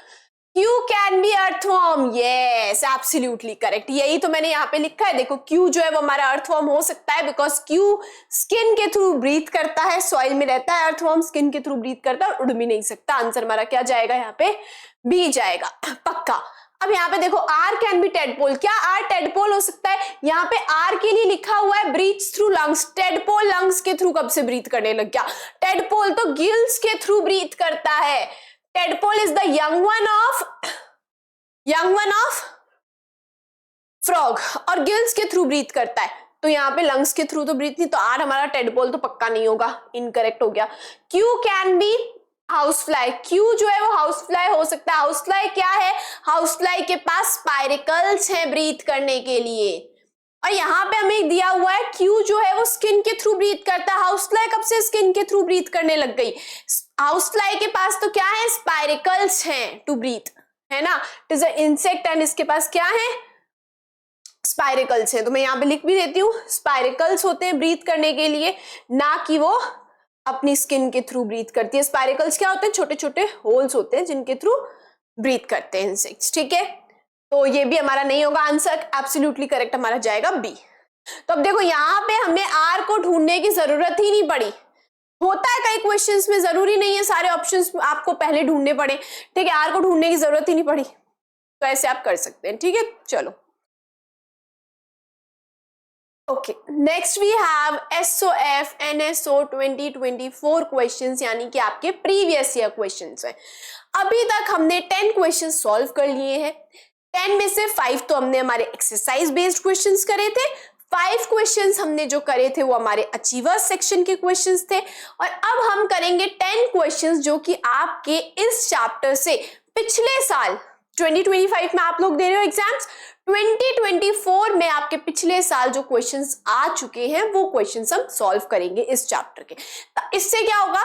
Q can be earthworm, yes absolutely correct, यही तो मैंने यहाँ पे लिखा है। देखो Q जो है वो हमारा अर्थवॉर्म हो सकता है, बिकॉज Q स्किन के थ्रू ब्रीथ करता है, सॉइल में रहता है, अर्थवॉर्म स्किन के थ्रू ब्रीथ करता है और उड़ भी नहीं सकता। आंसर हमारा क्या जाएगा यहाँ पे? बी जाएगा पक्का। अब यहाँ पे देखो आर कैन बी टेडपोल, क्या आर टेडपोल हो सकता है? यहाँ पे आर के लिए लिखा हुआ है breathes through lungs, tadpole lungs के थ्रू कब से ब्रीथ करने लग गया? टेडपोल तो गिल्स के थ्रू ब्रीथ करता है। Tadpole is the young one of frog और गिल्स के थ्रू ब्रीथ करता है, तो यहाँ पे लंग्स के थ्रू तो ब्रीथ नहीं, तो आर हमारा टेडपोल तो पक्का नहीं होगा, इनकरेक्ट हो गया। Q can be house fly, Q जो है वो हाउस फ्लाई हो सकता है। हाउस फ्लाई क्या है? हाउस फ्लाई के पास स्पाइरिकल्स हैं ब्रीथ करने के लिए, और यहाँ पे हमें दिया हुआ है क्यू जो है वो स्किन के थ्रू ब्रीथ करता है। हाउस फ्लाई कब से स्किन के थ्रू ब्रीथ करने लग गई? हाउस फ्लाई के पास तो क्या है? स्पाइरिकल्स हैं टू ब्रीथ, है ना, it is a insect and इसके पास क्या है? स्पाइरिकल्स है। तो मैं यहाँ पे लिख भी देती हूँ, स्पाइरिकल्स होते हैं ब्रीथ करने के लिए, ना कि वो अपनी स्किन के थ्रू ब्रीथ करती है। स्पाइरिकल्स क्या होते हैं? छोटे छोटे होल्स होते हैं जिनके थ्रू ब्रीथ करते हैं इंसेक्ट्स। ठीक है, तो ये भी हमारा नहीं होगा आंसर, एब्सोल्युटली करेक्ट हमारा जाएगा बी। तो अब देखो यहाँ पे हमें आर को ढूंढने की जरूरत ही नहीं पड़ी। होता है कई क्वेश्चंस में, जरूरी नहीं है सारे ऑप्शंस आपको पहले ढूंढने पड़े। ठीक है, आर को ढूंढने की जरूरत ही नहीं पड़ी, तो ऐसे आप कर सकते हैं। ठीक है, चलो okay, next we have SOF NSO 2024 questions, यानी कि आपके प्रीवियस ईयर क्वेश्चंस हैं। अभी तक हमने 10 क्वेश्चन सॉल्व कर लिए हैं। 10 में से 5 तो हमने हमारे एक्सरसाइज बेस्ड क्वेश्चंस करे थे, 5 क्वेश्चंस हमने जो करे थे वो हमारे अचीवर्स सेक्शन के क्वेश्चंस थे, और अब हम करेंगे 10 क्वेश्चंस जो कि आपके इस चैप्टर से पिछले साल 2025 में आप लोग दे रहे हो एग्जाम्स, 2024 में आपके पिछले साल जो क्वेश्चंस आ चुके हैं वो क्वेश्चंस हम सॉल्व करेंगे इस चैप्टर के। तो इससे क्या होगा,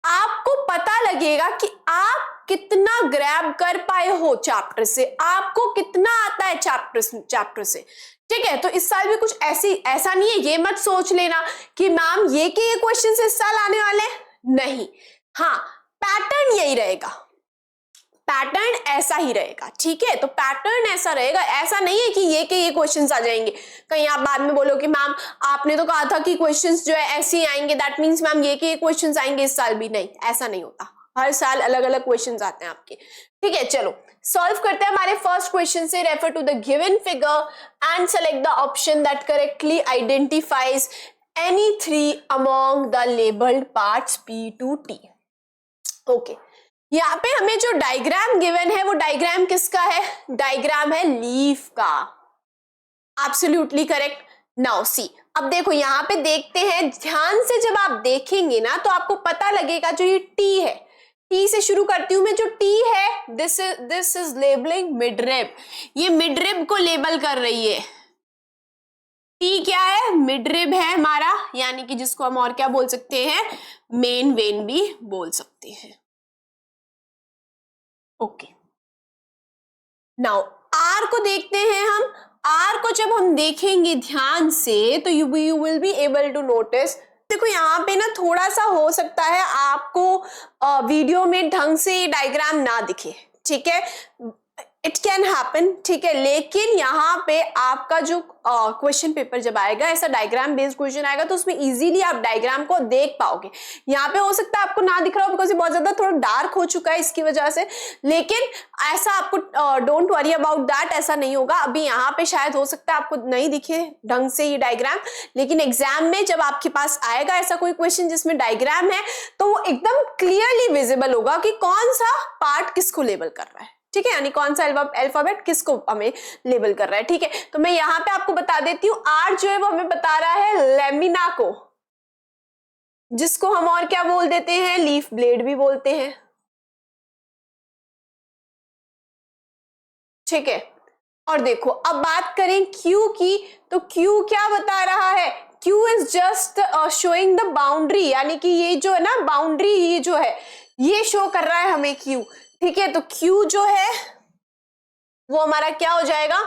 आपको पता लगेगा कि आप कितना ग्रैब कर पाए हो चैप्टर से, आपको कितना आता है चैप्टर से। ठीक है, तो इस साल भी कुछ ऐसा नहीं है, ये मत सोच लेना कि मैम ये के ये क्वेश्चन इस साल आने वाले हैं, नहीं। हाँ, पैटर्न यही रहेगा, पैटर्न ऐसा ही रहेगा। ठीक है, तो पैटर्न ऐसा रहेगा, ऐसा नहीं है कि ये के ये क्वेश्चंस आ जाएंगे। कहीं आप बाद में बोलो कि मैम आपने तो कहा था कि क्वेश्चंस जो है ऐसे ही आएंगे, दैट मींस मैम ये के ये क्वेश्चंस आएंगे इस साल भी, नहीं, ऐसा नहीं होता। हर साल अलग अलग क्वेश्चंस आते हैं आपके। ठीक है, चलो सॉल्व करते हैं हमारे फर्स्ट क्वेश्चन से। Refer to the given figure and select the option that correctly identifies any 3 among the labelled parts P to T। Okay, यहाँ पे हमें जो डायग्राम गिवन है वो डायग्राम किसका है? डायग्राम है लीफ का, एब्सोल्युटली करेक्ट। नाउ सी, अब देखो यहाँ पे देखते हैं, ध्यान से जब आप देखेंगे ना तो आपको पता लगेगा जो ये टी है, टी से शुरू करती हूं मैं, जो टी है दिस इज लेबलिंग मिडरिब, ये मिडरिब को लेबल कर रही है। टी क्या है? मिडरिब है हमारा, यानी कि जिसको हम और क्या बोल सकते हैं? मेन वेन भी बोल सकते हैं। ओके, नाउ आर को देखते हैं हम। आर को जब हम देखेंगे ध्यान से तो you will be able to notice, देखो यहाँ पे ना थोड़ा सा हो हो सकता है आपको वीडियो में ढंग से डायग्राम ना दिखे, ठीक है, इट कैन हैपन, ठीक है, लेकिन यहाँ पे आपका जो क्वेश्चन पेपर जब आएगा, ऐसा डायग्राम बेस्ड क्वेश्चन आएगा तो उसमें इजीली आप डायग्राम को देख पाओगे। यहाँ पे हो सकता है आपको ना दिख रहा हो बिकॉज ये बहुत ज्यादा थोड़ा डार्क हो चुका है इसकी वजह से, लेकिन ऐसा आपको डोंट वरी अबाउट दैट, ऐसा नहीं होगा। अभी यहाँ पे शायद हो सकता है आपको नहीं दिखे ढंग से ये डायग्राम, लेकिन एग्जाम में जब आपके पास आएगा ऐसा कोई क्वेश्चन जिसमें डायग्राम है तो वो एकदम क्लियरली विजिबल होगा कि कौन सा पार्ट किसको लेबल कर रहा है, ठीक है, यानी कौन सा अल्फाबेट किसको हमें लेबल कर रहा है, ठीक है। तो मैं यहाँ पे आपको बता देती हूँ, आर जो है वो हमें बता रहा है लेमिना को, जिसको हम और क्या बोल देते हैं, लीफ ब्लेड भी बोलते हैं, ठीक है। और देखो अब बात करें क्यू की, तो क्यू क्या बता रहा है, Q is just showing the boundary, यानी कि ये जो है ना बाउंड्री, ये जो है ये शो कर रहा है हमें क्यू, ठीक है। तो क्यू जो है वो हमारा क्या हो जाएगा,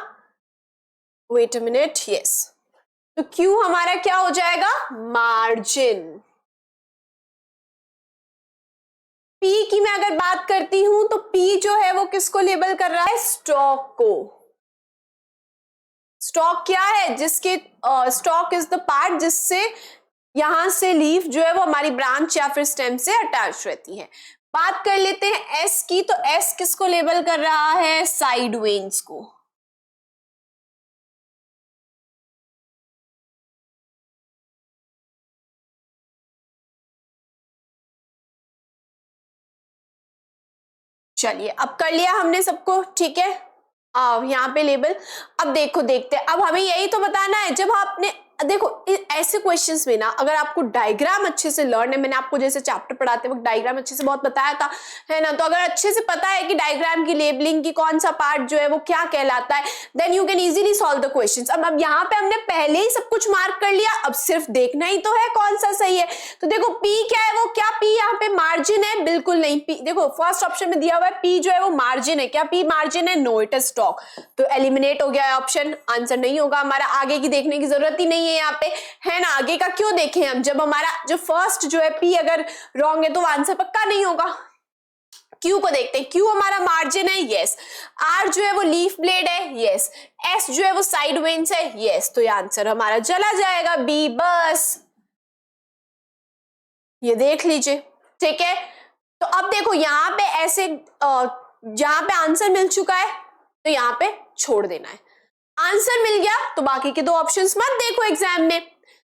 वेट अ मिनट, यस, तो क्यू हमारा क्या हो जाएगा, मार्जिन। पी की मैं अगर बात करती हूं तो पी जो है वो किसको लेबल कर रहा है, स्टॉक को। स्टॉक क्या है, जिसके स्टॉक इज द पार्ट जिससे यहां से लीफ जो है वो हमारी ब्रांच या फिर स्टेम से अटैच रहती है। बात कर लेते हैं एस की, तो एस किसको लेबल कर रहा है, साइड वेन्स को। चलिए अब कर लिया हमने सबको, ठीक है, यहाँ पे लेबल। अब देखो देखते हैं, अब हमें यही तो बताना है, जब आपने देखो ऐसे क्वेश्चंस में ना अगर आपको डायग्राम अच्छे से लर्न है, मैंने आपको जैसे चैप्टर पढ़ाते वक्त डायग्राम अच्छे से बहुत बताया था, है ना, तो अगर अच्छे से पता है कि डायग्राम की लेबलिंग की कौन सा पार्ट जो है वो क्या कहलाता है, then you can easily solve the questions. अब यहाँ पे हमने पहले ही सब कुछ मार्क कर लिया, अब सिर्फ देखना ही तो है कौन सा सही है। तो देखो पी क्या है, वो क्या पी यहाँ पे मार्जिन है, बिल्कुल नहीं। पी देखो फर्स्ट ऑप्शन में दिया हुआ है पी जो है वो मार्जिन है, क्या पी मार्जिन है, नो इट इज स्टॉक, तो एलिमिनेट हो गया है ऑप्शन, आंसर नहीं होगा हमारा। आगे की देखने की जरूरत ही नहीं है यहाँ पे, है ना, आगे का क्यों देखें हम, जब हमारा जो फर्स्ट जो है पी अगर रॉन्ग है तो आंसर पक्का नहीं होगा। क्यू को देखते हैं, क्यू हमारा मार्जिन है, यस। आर जो है वो लीफ ब्लेड है, यस। एस जो है वो साइड वेन्स है, यस, तो ये आंसर हमारा चला जाएगा बी, बस ये देख लीजिए, ठीक है। तो अब देखो यहाँ पे ऐसे जहां पे आंसर मिल चुका है तो यहाँ पे छोड़ देना है, आंसर मिल गया तो बाकी के दो ऑप्शंस मत देखो एग्जाम में,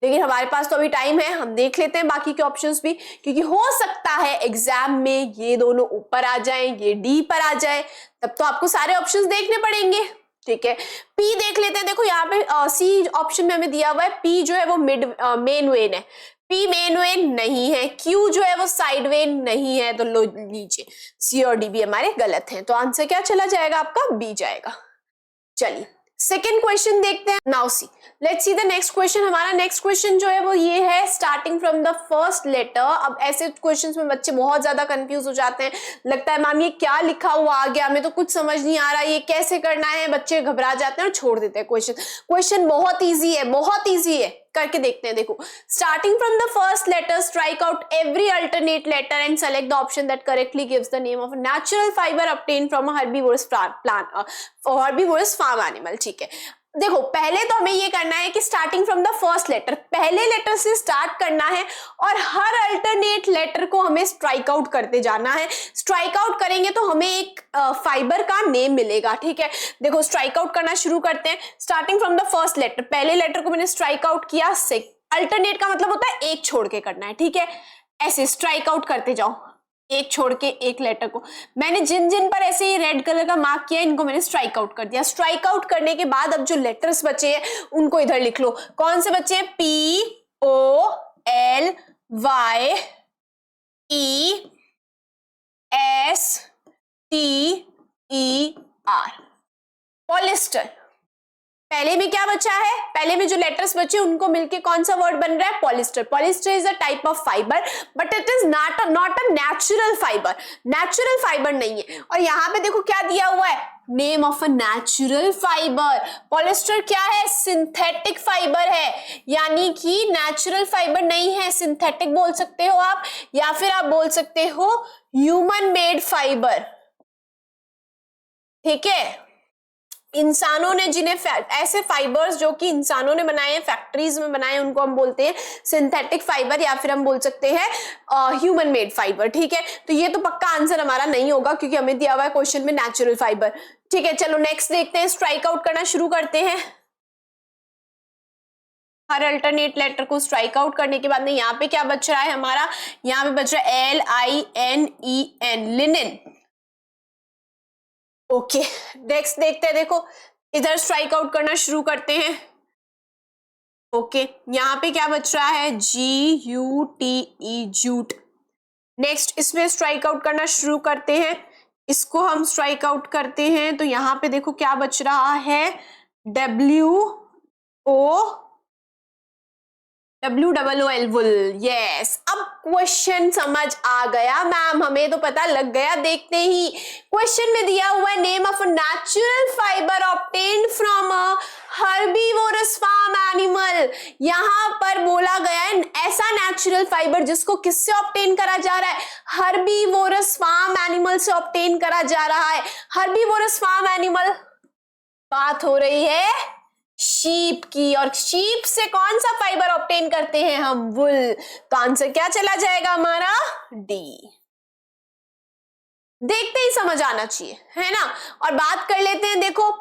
लेकिन हमारे पास तो अभी टाइम है, हम देख लेते हैं बाकी के ऑप्शंस भी, क्योंकि हो सकता है एग्जाम में ये दोनों ऊपर आ जाएं, ये डी पर आ जाए, तब तो आपको सारे ऑप्शंस देखने पड़ेंगे, ठीक है। पी देख लेते हैं, देखो यहाँ पे सी ऑप्शन में हमें दिया हुआ है पी जो है वो मेन वेन है, पी मेन वेन नहीं है, क्यू जो है वो साइड वेन नहीं है, तो लो लीजिए सी और डी भी हमारे गलत हैं, तो आंसर क्या चला जाएगा आपका, बी जाएगा। चलिए सेकेंड क्वेश्चन देखते हैं, now see let's see the next question. हमारा नेक्स्ट क्वेश्चन जो है वो ये है, starting from the first letter. अब ऐसे क्वेश्चंस में बच्चे बहुत ज्यादा कंफ्यूज हो जाते हैं, लगता है मैम ये क्या लिखा हुआ आ गया, हमें तो कुछ समझ नहीं आ रहा, ये कैसे करना है, बच्चे घबरा जाते हैं और छोड़ देते हैं क्वेश्चन। क्वेश्चन बहुत ईजी है, बहुत ईजी है, करके देखते हैं। देखो starting from the first letter strike out every alternate letter and select the option that correctly gives the name of a natural fibre obtained from a herbivorous plant herbivorous farm animal, ठीक है। देखो पहले तो हमें ये करना है कि starting from the first letter, पहले लेटर से स्टार्ट करना है और हर अल्टरनेट लेटर को हमें स्ट्राइक आउट करते जाना है। स्ट्राइक आउट करेंगे तो हमें एक फाइबर का नेम मिलेगा, ठीक है। देखो स्ट्राइक आउट करना शुरू करते हैं, starting from the first letter, पहले लेटर को मैंने स्ट्राइक आउट किया, अल्टरनेट का मतलब होता है एक छोड़ के करना है, ठीक है। ऐसे स्ट्राइक आउट करते जाओ, एक छोड़ के एक लेटर को। मैंने जिन जिन पर ऐसे ही रेड कलर का मार्क किया इनको मैंने स्ट्राइक आउट कर दिया। स्ट्राइक आउट करने के बाद अब जो लेटर्स बचे हैं उनको इधर लिख लो। कौन से बचे हैं? P O L Y E S T E R, polyester. पहले में क्या बचा है? पहले में जो लेटर्स बचे उनको मिलके कौन सा वर्ड बन रहा है? Polyester. Polyester is a type of fibre but it is not a natural fibre, natural fibre नहीं है। और यहाँ पे देखो क्या दिया हुआ है? Name of a natural fibre. Polyester क्या है? सिंथेटिक फाइबर है, यानी कि नेचुरल फाइबर नहीं है, सिंथेटिक बोल सकते हो आप, या फिर आप बोल सकते हो ह्यूमन मेड फाइबर। ठीक है, इंसानों ने जिन्हें ऐसे फाइबर्स जो कि इंसानों ने बनाए हैं, फैक्ट्रीज में बनाए हैं, उनको हम बोलते हैं सिंथेटिक फाइबर, या फिर हम बोल सकते हैं ह्यूमन मेड फाइबर। ठीक है, तो ये तो पक्का आंसर हमारा नहीं होगा क्योंकि हमें दिया हुआ है क्वेश्चन में नेचुरल फाइबर। ठीक है, चलो नेक्स्ट देखते हैं, स्ट्राइक आउट करना शुरू करते हैं। हर अल्टरनेट लेटर को स्ट्राइक आउट करने के बाद में यहाँ पे क्या बच रहा है हमारा? यहाँ पे बच रहा है LINEN, लिनेन। ओके, नेक्स्ट देखते हैं, देखो इधर स्ट्राइक आउट करना शुरू करते हैं। ओके, यहाँ पे क्या बच रहा है? GUTE, jute. नेक्स्ट इसमें स्ट्राइक आउट करना शुरू करते हैं, इसको हम स्ट्राइक आउट करते हैं तो यहाँ पे देखो क्या बच रहा है? WOOL, वुल। यस, अब क्वेश्चन समझ आ गया मैम, हमें तो पता लग गया देखते ही। क्वेश्चन में दिया हुआ है name of a natural fibre obtained from a herbivorous farm animal. यहाँ पर बोला गया है ऐसा नेचुरल फाइबर जिसको किससे ऑब्टेन करा जा रहा है? हर्बीवोरस फार्म एनिमल से ऑब्टेन करा जा रहा है। हर्बीवोरस फार्म एनिमल, बात हो रही है शीप की, और शीप से कौन सा फाइबर ऑब्टेन करते हैं हम? वुल। तो आंसर क्या चला जाएगा हमारा? डी। देखते ही समझ आना चाहिए, है ना। और बात कर लेते हैं, देखो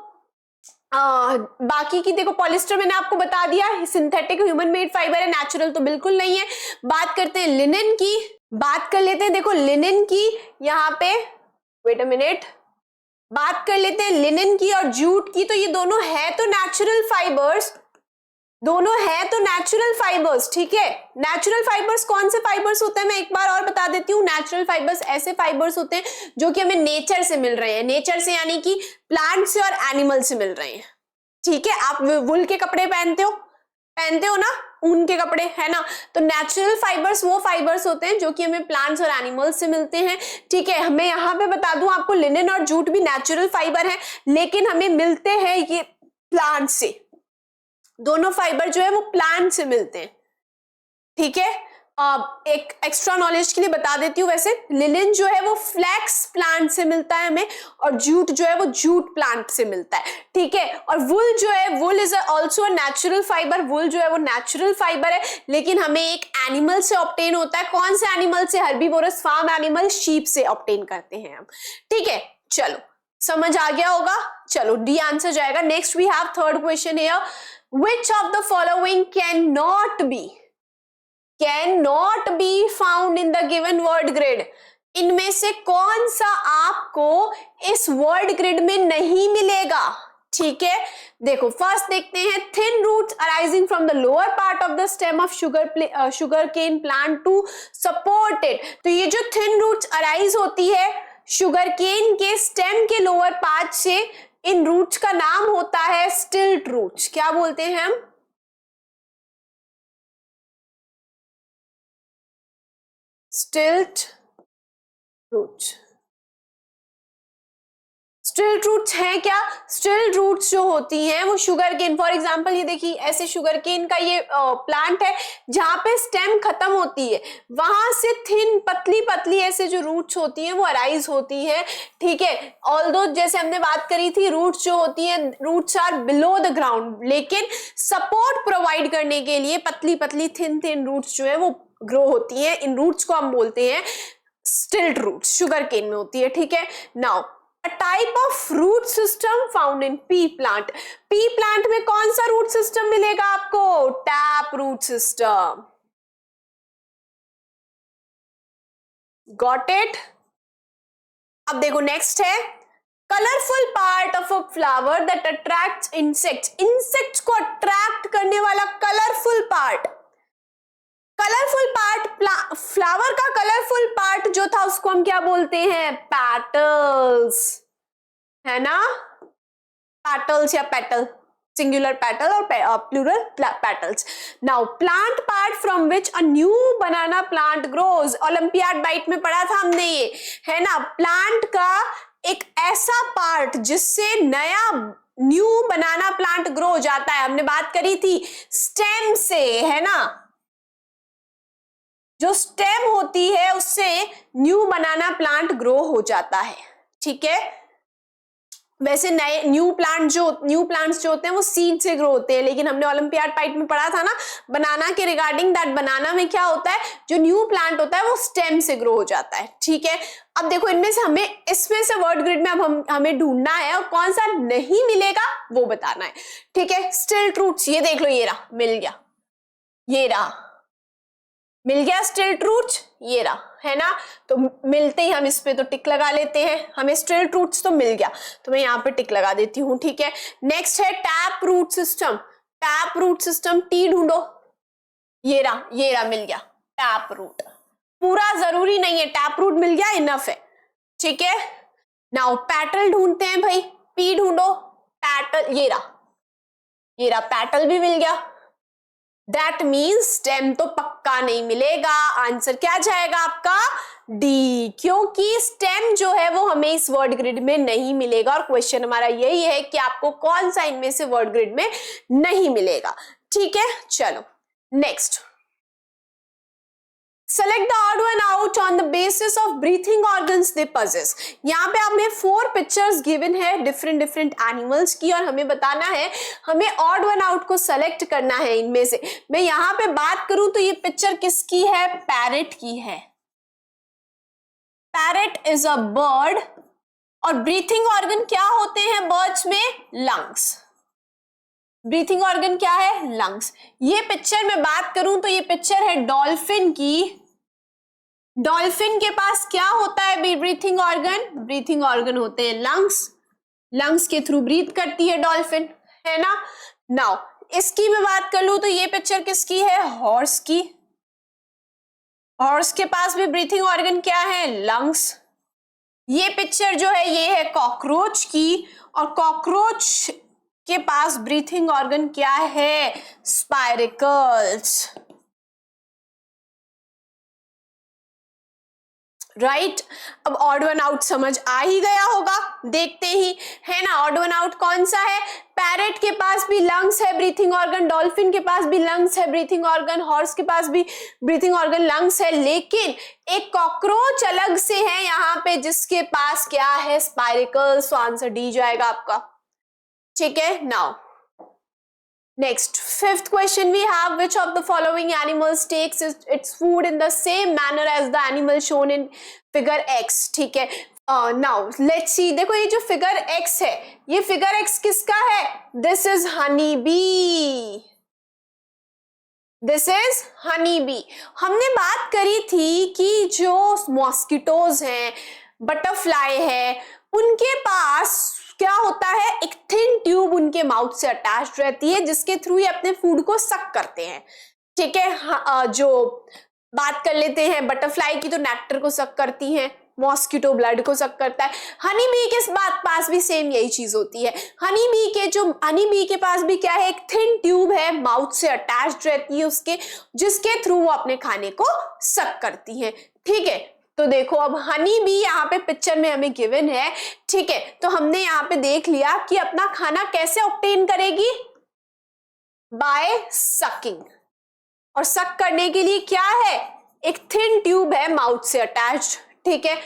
बाकी की, देखो पॉलिस्टर मैंने आपको बता दिया सिंथेटिक ह्यूमन मेड फाइबर है, नेचुरल तो बिल्कुल नहीं है। बात करते हैं लिनेन की, बात कर लेते हैं, देखो लिनेन की यहाँ पे, वेट अ मिनट, बात कर लेते हैं लिनेन की और जूट की। तो ये दोनों है तो नेचुरल फाइबर्स, दोनों है तो नेचुरल फाइबर्स। ठीक है, नेचुरल फाइबर्स कौन से फाइबर्स होते हैं मैं एक बार और बता देती हूँ। नेचुरल फाइबर्स ऐसे फाइबर्स होते हैं जो कि हमें नेचर से मिल रहे हैं, नेचर से यानी कि प्लांट से और एनिमल से मिल रहे हैं। ठीक है, आप वुल के कपड़े पहनते हो ना, ऊन के कपड़े, है ना। तो नेचुरल फाइबर्स वो फाइबर्स होते हैं जो कि हमें प्लांट्स और एनिमल्स से मिलते हैं। ठीक है, हमें यहाँ पे बता दूं आपको, लिनेन और जूट भी नेचुरल फाइबर है, लेकिन हमें मिलते हैं ये प्लांट से। दोनों फाइबर जो है वो प्लांट से मिलते हैं। ठीक है, एक एक्स्ट्रा नॉलेज के लिए बता देती हूँ, वैसे लिनेन जो है वो फ्लैक्स प्लांट से मिलता है हमें, और जूट जो है वो जूट प्लांट से मिलता है। ठीक है, और वुल जो है, wool is also a natural fibre, wool जो है वो नेचुरल फाइबर है, लेकिन हमें एक एनिमल से ऑब्टेन होता है। कौन से एनिमल से? हर्बीवोरस फार्म एनिमल, शीप से ऑब्टेन करते हैं हम। ठीक है, चलो समझ आ गया होगा। चलो डी आंसर जाएगा। Next we have third question here, which of the following can not be found in the given word grid. इनमें से कौन सा आपको इस वर्ड ग्रिड में नहीं मिलेगा? ठीक है, देखो फर्स्ट देखते हैं, thin roots arising from the lower part of the stem of sugar cane plant to support it. तो ये जो थिन रूट्स अराइज होती है शुगर केन के स्टेम के लोअर पार्ट से, इन रूट्स का नाम होता है स्टिल्ट रूट्स। क्या बोलते हैं हम? स्टिल्ट रूट्स। स्टिल्ट रूट्स हैं क्या? स्टिल्ट रूट्स जो होती हैं वो शुगर केन, फॉर एग्जांपल ये देखिए ऐसे शुगर केन का ये प्लांट है जहां पे स्टेम खत्म होती है, वहां से थिन पतली पतली ऐसे जो रूट्स होती हैं वो अराइज होती है। ठीक है, ऑल्दो जैसे हमने बात करी थी, रूट्स जो होती हैं, roots are below the ground, लेकिन सपोर्ट प्रोवाइड करने के लिए पतली पतली थिन थिन रूट्स जो है वो ग्रो होती हैं। इन रूट्स को हम बोलते हैं स्टिल्ट रूट्स, शुगर केन में होती है। ठीक है, now A type of root system found in pea plant. pea plant में कौन सा root system मिलेगा आपको? Tap root system. Got it? अब देखो नेक्स्ट है, colourful part of a flower that attracts insects. Insects को अट्रैक्ट करने वाला colourful part, colourful part, flower का कलरफुल पार्ट जो था उसको हम क्या बोलते हैं? पेटल्स, है ना। पेटल्स या पेटल, सिंगुलर पेटल और plural petals. Now plant part from which a new banana plant grows. Olympiad bite में पढ़ा था हमने ये, है ना। प्लांट का एक ऐसा पार्ट जिससे नया न्यू बनाना प्लांट ग्रो हो जाता है। हमने बात करी थी स्टेम से, है ना, जो स्टेम होती है उससे न्यू बनाना प्लांट ग्रो हो जाता है। ठीक है, वैसे नए न्यू प्लांट्स जो होते हैं वो सीड से ग्रो होते हैं, लेकिन हमने ओलंपियाड पाइट में पढ़ा था ना बनाना के रिगार्डिंग, दैट बनाना में क्या होता है, जो न्यू प्लांट होता है वो स्टेम से ग्रो हो जाता है। ठीक है, अब देखो इनमें से इसमें से वर्ड ग्रिड में अब हमें ढूंढना है और कौन सा नहीं मिलेगा वो बताना है। ठीक है, स्टिल्ट रूट्स, ये देख लो, ये रहा, मिल गया, ये रहा, मिल गया स्टिल्ट रूट्स, ये रहा, है ना। तो मिलते ही हम इस पे तो टिक लगा लेते हैं, हमें स्टिल्ट रूट्स तो मिल गया, तो मैं यहाँ पे टिक लगा देती हूँ। ठीक है, नेक्स्ट है tap root system. Tap root system, T ढूंढो, ये रहा, मिल गया टैप रूट। पूरा जरूरी नहीं है, टैप रूट मिल गया इनफ है। ठीक है, नाउ पैटल ढूंढते हैं भाई, पी ढूंढो, पैटल, ये रहा, पैटल भी मिल गया। दैट मीन्स स्टेम तो पक्का नहीं मिलेगा, आंसर क्या जाएगा आपका, डी, क्योंकि स्टेम जो है वो हमें इस वर्ड ग्रिड में नहीं मिलेगा। और क्वेश्चन हमारा यही है कि आपको कौन सा इनमें से वर्ड ग्रिड में नहीं मिलेगा। ठीक है, चलो next, select the odd one out on the basis of breathing organs they possess। यहाँ पे हमें 4 पिक्चर्स गिवन है डिफरेंट एनिमल्स की, और हमें बताना है, हमें ऑड वन आउट को सेलेक्ट करना है इनमें से। मैं यहाँ पे बात करूं तो ये पिक्चर किसकी है, पैरेट की है। पैरेट इज अ बर्ड, और ब्रीथिंग ऑर्गन क्या होते हैं बर्ड्स में, लंग्स। ब्रीथिंग ऑर्गन क्या है, लंग्स। ये पिक्चर में बात करूं तो ये पिक्चर है डॉल्फिन की। डॉल्फिन के पास क्या होता है ब्रीथिंग ऑर्गन, ब्रीथिंग ऑर्गन होते हैं लंग्स, लंग्स के थ्रू ब्रीथ करती है डॉल्फिन, है ना। नाउ इसकी मैं बात कर लूं तो ये पिक्चर किसकी है, हॉर्स की। हॉर्स के पास भी ब्रीथिंग ऑर्गन क्या है, लंग्स। ये पिक्चर जो है ये है कॉकरोच की, और कॉकरोच के पास ब्रीथिंग ऑर्गन क्या है, स्पाइरिकल्स, राइट। अब ऑड वन आउट समझ आ ही गया होगा देखते ही, है ना। ऑड वन आउट कौन सा है, पैरेट के पास भी लंग्स है ब्रीथिंग ऑर्गन, डॉल्फिन के पास भी लंग्स है ब्रीथिंग ऑर्गन, हॉर्स के पास भी ब्रीथिंग ऑर्गन लंग्स है, लेकिन एक कॉकरोच अलग से है यहाँ पे जिसके पास क्या है, स्पाइरिकल्स। तो आंसर डी जाएगा आपका। ठीक है, now next, 5th question we have, which of the following animals takes its food in the same manner as the animal shown in figure X। ठीक है, now let's see, देखो ये जो figure X है, ये figure X किसका है, this is honey bee, this is honey bee। हमने बात करी थी कि जो मॉस्किटोज हैं, बटरफ्लाई है, उनके पास क्या होता है, एक थिन ट्यूब उनके माउथ से अटैच रहती है जिसके थ्रू ये अपने फूड को सक करते हैं। ठीक है, जो बात कर लेते हैं बटरफ्लाई की, तो नेक्टर को सक करती हैं, मॉस्किटो ब्लड को सक करता है। हनी बी के पास भी सेम यही चीज होती है। हनी बी के पास भी क्या है, एक थिन ट्यूब है, माउथ से अटैच रहती है उसके, जिसके थ्रू वो अपने खाने को सक करती है। ठीक है, तो देखो अब हनी बी यहाँ पे पिक्चर में हमें गिवन है। ठीक है, तो हमने यहाँ पे देख लिया कि अपना खाना कैसे ऑब्टेन करेगी, बाय सकिंग। और सक करने के लिए क्या है, एक थिन ट्यूब है माउथ से अटैच्ड। ठीक है,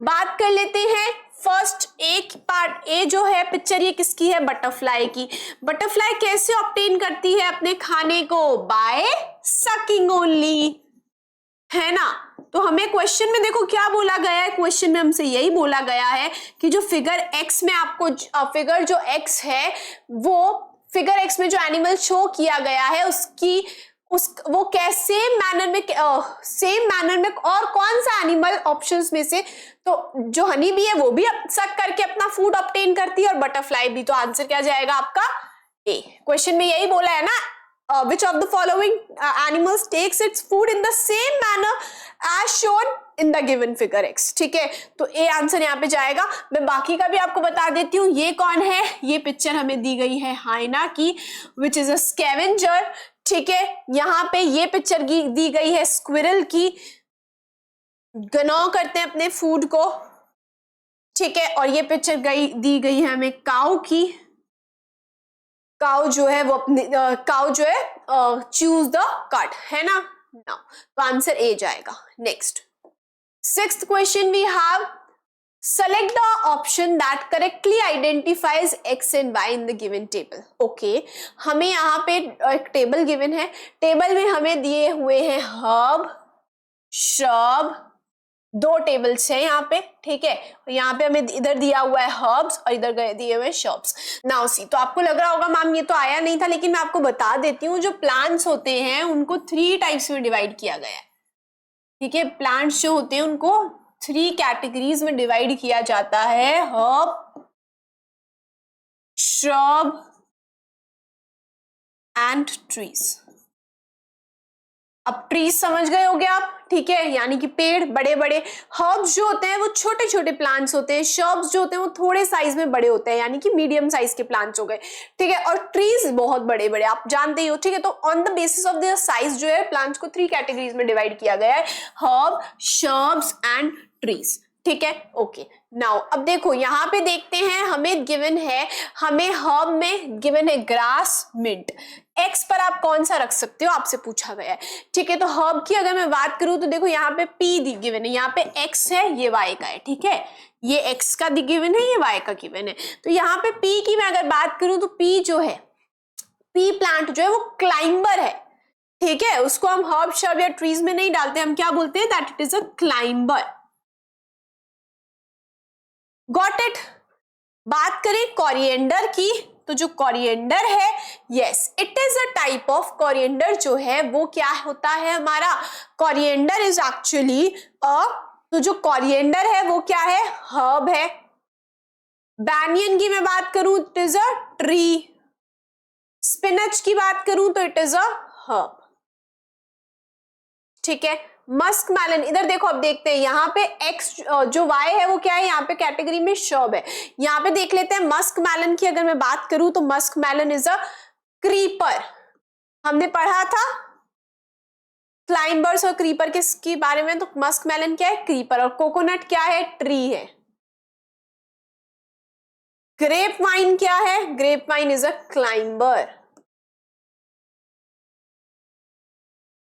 बात कर लेते हैं फर्स्ट एक पार्ट ए जो है पिक्चर, ये किसकी है, बटरफ्लाई की। बटरफ्लाई कैसे ऑब्टेन करती है अपने खाने को, बाय सकिंग ओनली, है ना। तो हमें क्वेश्चन में देखो क्या बोला गया है, क्वेश्चन में हमसे यही बोला गया है कि जो फिगर एक्स में आपको फिगर जो एक्स है, वो फिगर एक्स में जो एनिमल शो किया गया है वो कैसे सेम मैनर में और कौन सा एनिमल ऑप्शंस में से, तो जो हनी बी है वो भी सक करके अपना फूड ऑब्टेन करती है और बटरफ्लाई भी। तो आंसर क्या जाएगा आपका, ए। क्वेश्चन में यही बोला है ना, which of the following animals takes its food in the same manner as shown in the given figure X। ठीक है, तो ए आंसर यहाँ पे जाएगा। मैं बाकी का भी आपको बता देती हूँ। ये कौन है, ये पिक्चर हमें दी गई है हाइना की, which is a scavenger। ठीक है, यहाँ पे ये पिक्चर दी गई है स्क्विरल की, गनौ करते हैं अपने फूड को। ठीक है, और ये पिक्चर दी गई है हमें काऊ की। काऊ जो है वो अपने काऊ जो है चूज द कट, है ना। नाउ तो आंसर ए जाएगा। Next 6th question we have select the option that correctly identifies x and y in the given table. Okay, हमें यहाँ पे एक टेबल गिवन है, टेबल में हमें दिए हुए हैं हर्ब, श्रब, दो टेबल्स है यहाँ पे, ठीक है। यहाँ पे हमें इधर दिया हुआ है हर्ब्स और इधर दिए हुए श्रब्स। नाउ सी, तो आपको लग रहा होगा मैम ये तो आया नहीं था, लेकिन मैं आपको बता देती हूँ, जो प्लांट्स होते हैं उनको 3 टाइप्स में डिवाइड किया गया है, ठीक है। प्लांट्स जो होते हैं उनको 3 कैटेगरीज में डिवाइड किया जाता है, हर्ब, श्रब एंड ट्रीज। अब ट्रीज समझ गए होंगे आप, ठीक है, यानी कि पेड़ बड़े बड़े। हर्ब्स जो होते हैं वो छोटे छोटे प्लांट्स होते हैं, श्रब्स जो होते हैं वो थोड़े साइज में बड़े होते हैं, यानी कि मीडियम साइज के प्लांट्स हो गए, ठीक है। और ट्रीज बहुत बड़े बड़े, आप जानते ही हो, ठीक है। तो on the basis of their size जो है प्लांट्स को 3 कैटेगरीज में डिवाइड किया गया है, हर्ब, श्रब्स एंड ट्रीज, ठीक है। ओके, नाउ अब देखो यहाँ पे देखते हैं, हमें गिवन है, हमें हर्ब में गिवन है ग्रास, मिंट। एक्स पर आप कौन सा रख सकते हो, आपसे पूछा गया है, ठीक है। तो हर्ब की अगर मैं बात करूं तो देखो यहाँ पे पी गिवन है, यहाँ पे एक्स है, ये वाई का है, ठीक है। ये एक्स का गिवन है, ये वाई का गिवन है। तो यहाँ पे पी की मैं अगर बात करूं तो पी जो है, पी प्लांट जो है वो क्लाइंबर है, ठीक है। उसको हम हर्ब, श्रब या ट्रीज में नहीं डालते, हम क्या बोलते हैं, that it is a climber. Got it. बात करें कोरिएंडर की, तो जो कोरिएंडर है, yes, it is a type of coriander, जो है वो क्या होता है हमारा, कोरिएंडर इज एक्चुअली तो जो कोरिएंडर है वो क्या है, हर्ब है। बैनियन की मैं बात करूं it is a tree, spinach की बात करूं तो इट इज अ हर्ब, ठीक है। मस्क मैलन, इधर देखो, अब देखते हैं यहाँ पे एक्स जो वाई है वो क्या है, यहाँ पे कैटेगरी में श्रब है। यहाँ पे देख लेते हैं मस्क मैलन की अगर मैं बात करूं तो Musk melon is a creeper. हमने पढ़ा था क्लाइंबर्स और क्रीपर के बारे में, तो मस्क मैलन क्या है, क्रीपर। और कोकोनट क्या है, ट्री है। ग्रेप वाइन क्या है, grape vine is a climber.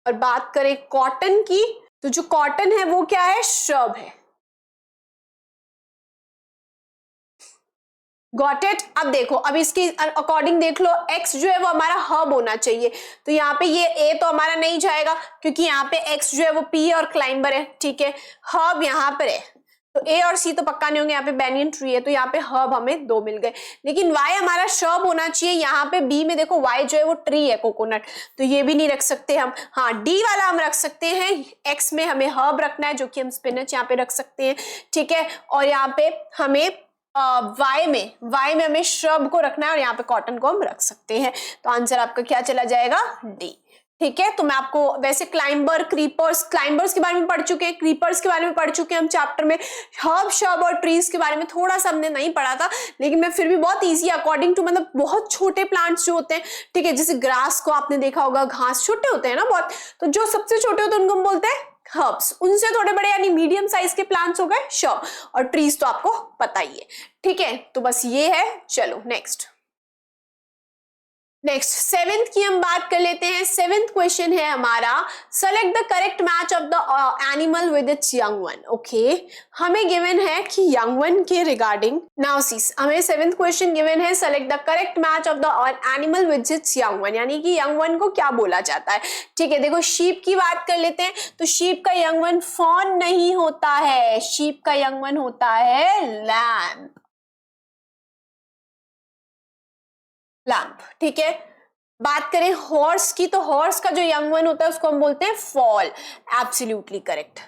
और बात करें कॉटन की, तो जो कॉटन है वो क्या है, श्रब है। Got it. अब देखो, अब इसके अकॉर्डिंग देख लो, एक्स जो है वो हमारा हर्ब होना चाहिए, तो यहाँ पे ये ए तो हमारा नहीं जाएगा, क्योंकि यहाँ पे एक्स जो है वो पी और क्लाइंबर है, ठीक है। हर्ब यहाँ पर है, तो ए और सी तो पक्का नहीं होंगे, यहाँ पे बैनियन ट्री है, तो यहाँ पे हर्ब हमें 2 मिल गए। लेकिन वाई हमारा श्रब होना चाहिए, यहाँ पे बी में देखो वाई जो है वो ट्री है, कोकोनट, तो ये भी नहीं रख सकते हम। हाँ, डी वाला हम रख सकते हैं, एक्स में हमें हर्ब रखना है, जो कि हम स्पिनच यहाँ पे रख सकते हैं, ठीक है। और यहाँ पे हमें वाई में हमें श्रब को रखना है, और यहाँ पे कॉटन को हम रख सकते हैं। तो आंसर आपका क्या चला जाएगा, डी, ठीक है। तो मैं आपको वैसे क्लाइंबर, क्रीपर्स के बारे में पढ़ चुके हैं, क्रीपर्स के बारे में पढ़ चुके हैं हम चैप्टर में। हर्ब, श्रब और ट्रीज के बारे में थोड़ा सा हमने नहीं पढ़ा था, लेकिन मैं फिर भी बहुत इजी अकॉर्डिंग टू, मतलब बहुत छोटे प्लांट्स जो होते हैं, ठीक है, जैसे ग्रास को आपने देखा होगा, घास छोटे होते हैं ना बहुत, तो जो सबसे छोटे होते हैं उनको हम बोलते हैं हर्ब्स। उनसे थोड़े बड़े यानी मीडियम साइज के प्लांट्स हो गए श्रब, और ट्रीज तो आपको पता ही है, ठीक है। तो बस ये है। चलो नेक्स्ट 7th की हम बात कर लेते हैं। 7th क्वेश्चन है हमारा, select the correct match of the animal with its young one. Okay, हमें गिवन है कि यंग वन के रिगार्डिंग, नाउ सी हमें 7th क्वेश्चन गिवन है, select the correct match of the animal with its young one, यानी कि young one को क्या बोला जाता है, ठीक है। देखो, शीप की बात कर लेते हैं, तो शीप का यंग वन फॉन नहीं होता है, शीप का यंग वन होता है लैम्ब, ठीक है। बात करें हॉर्स की, तो हॉर्स का जो यंग वन होता है उसको हम बोलते हैं फॉल। एब्सोल्युटली करेक्ट,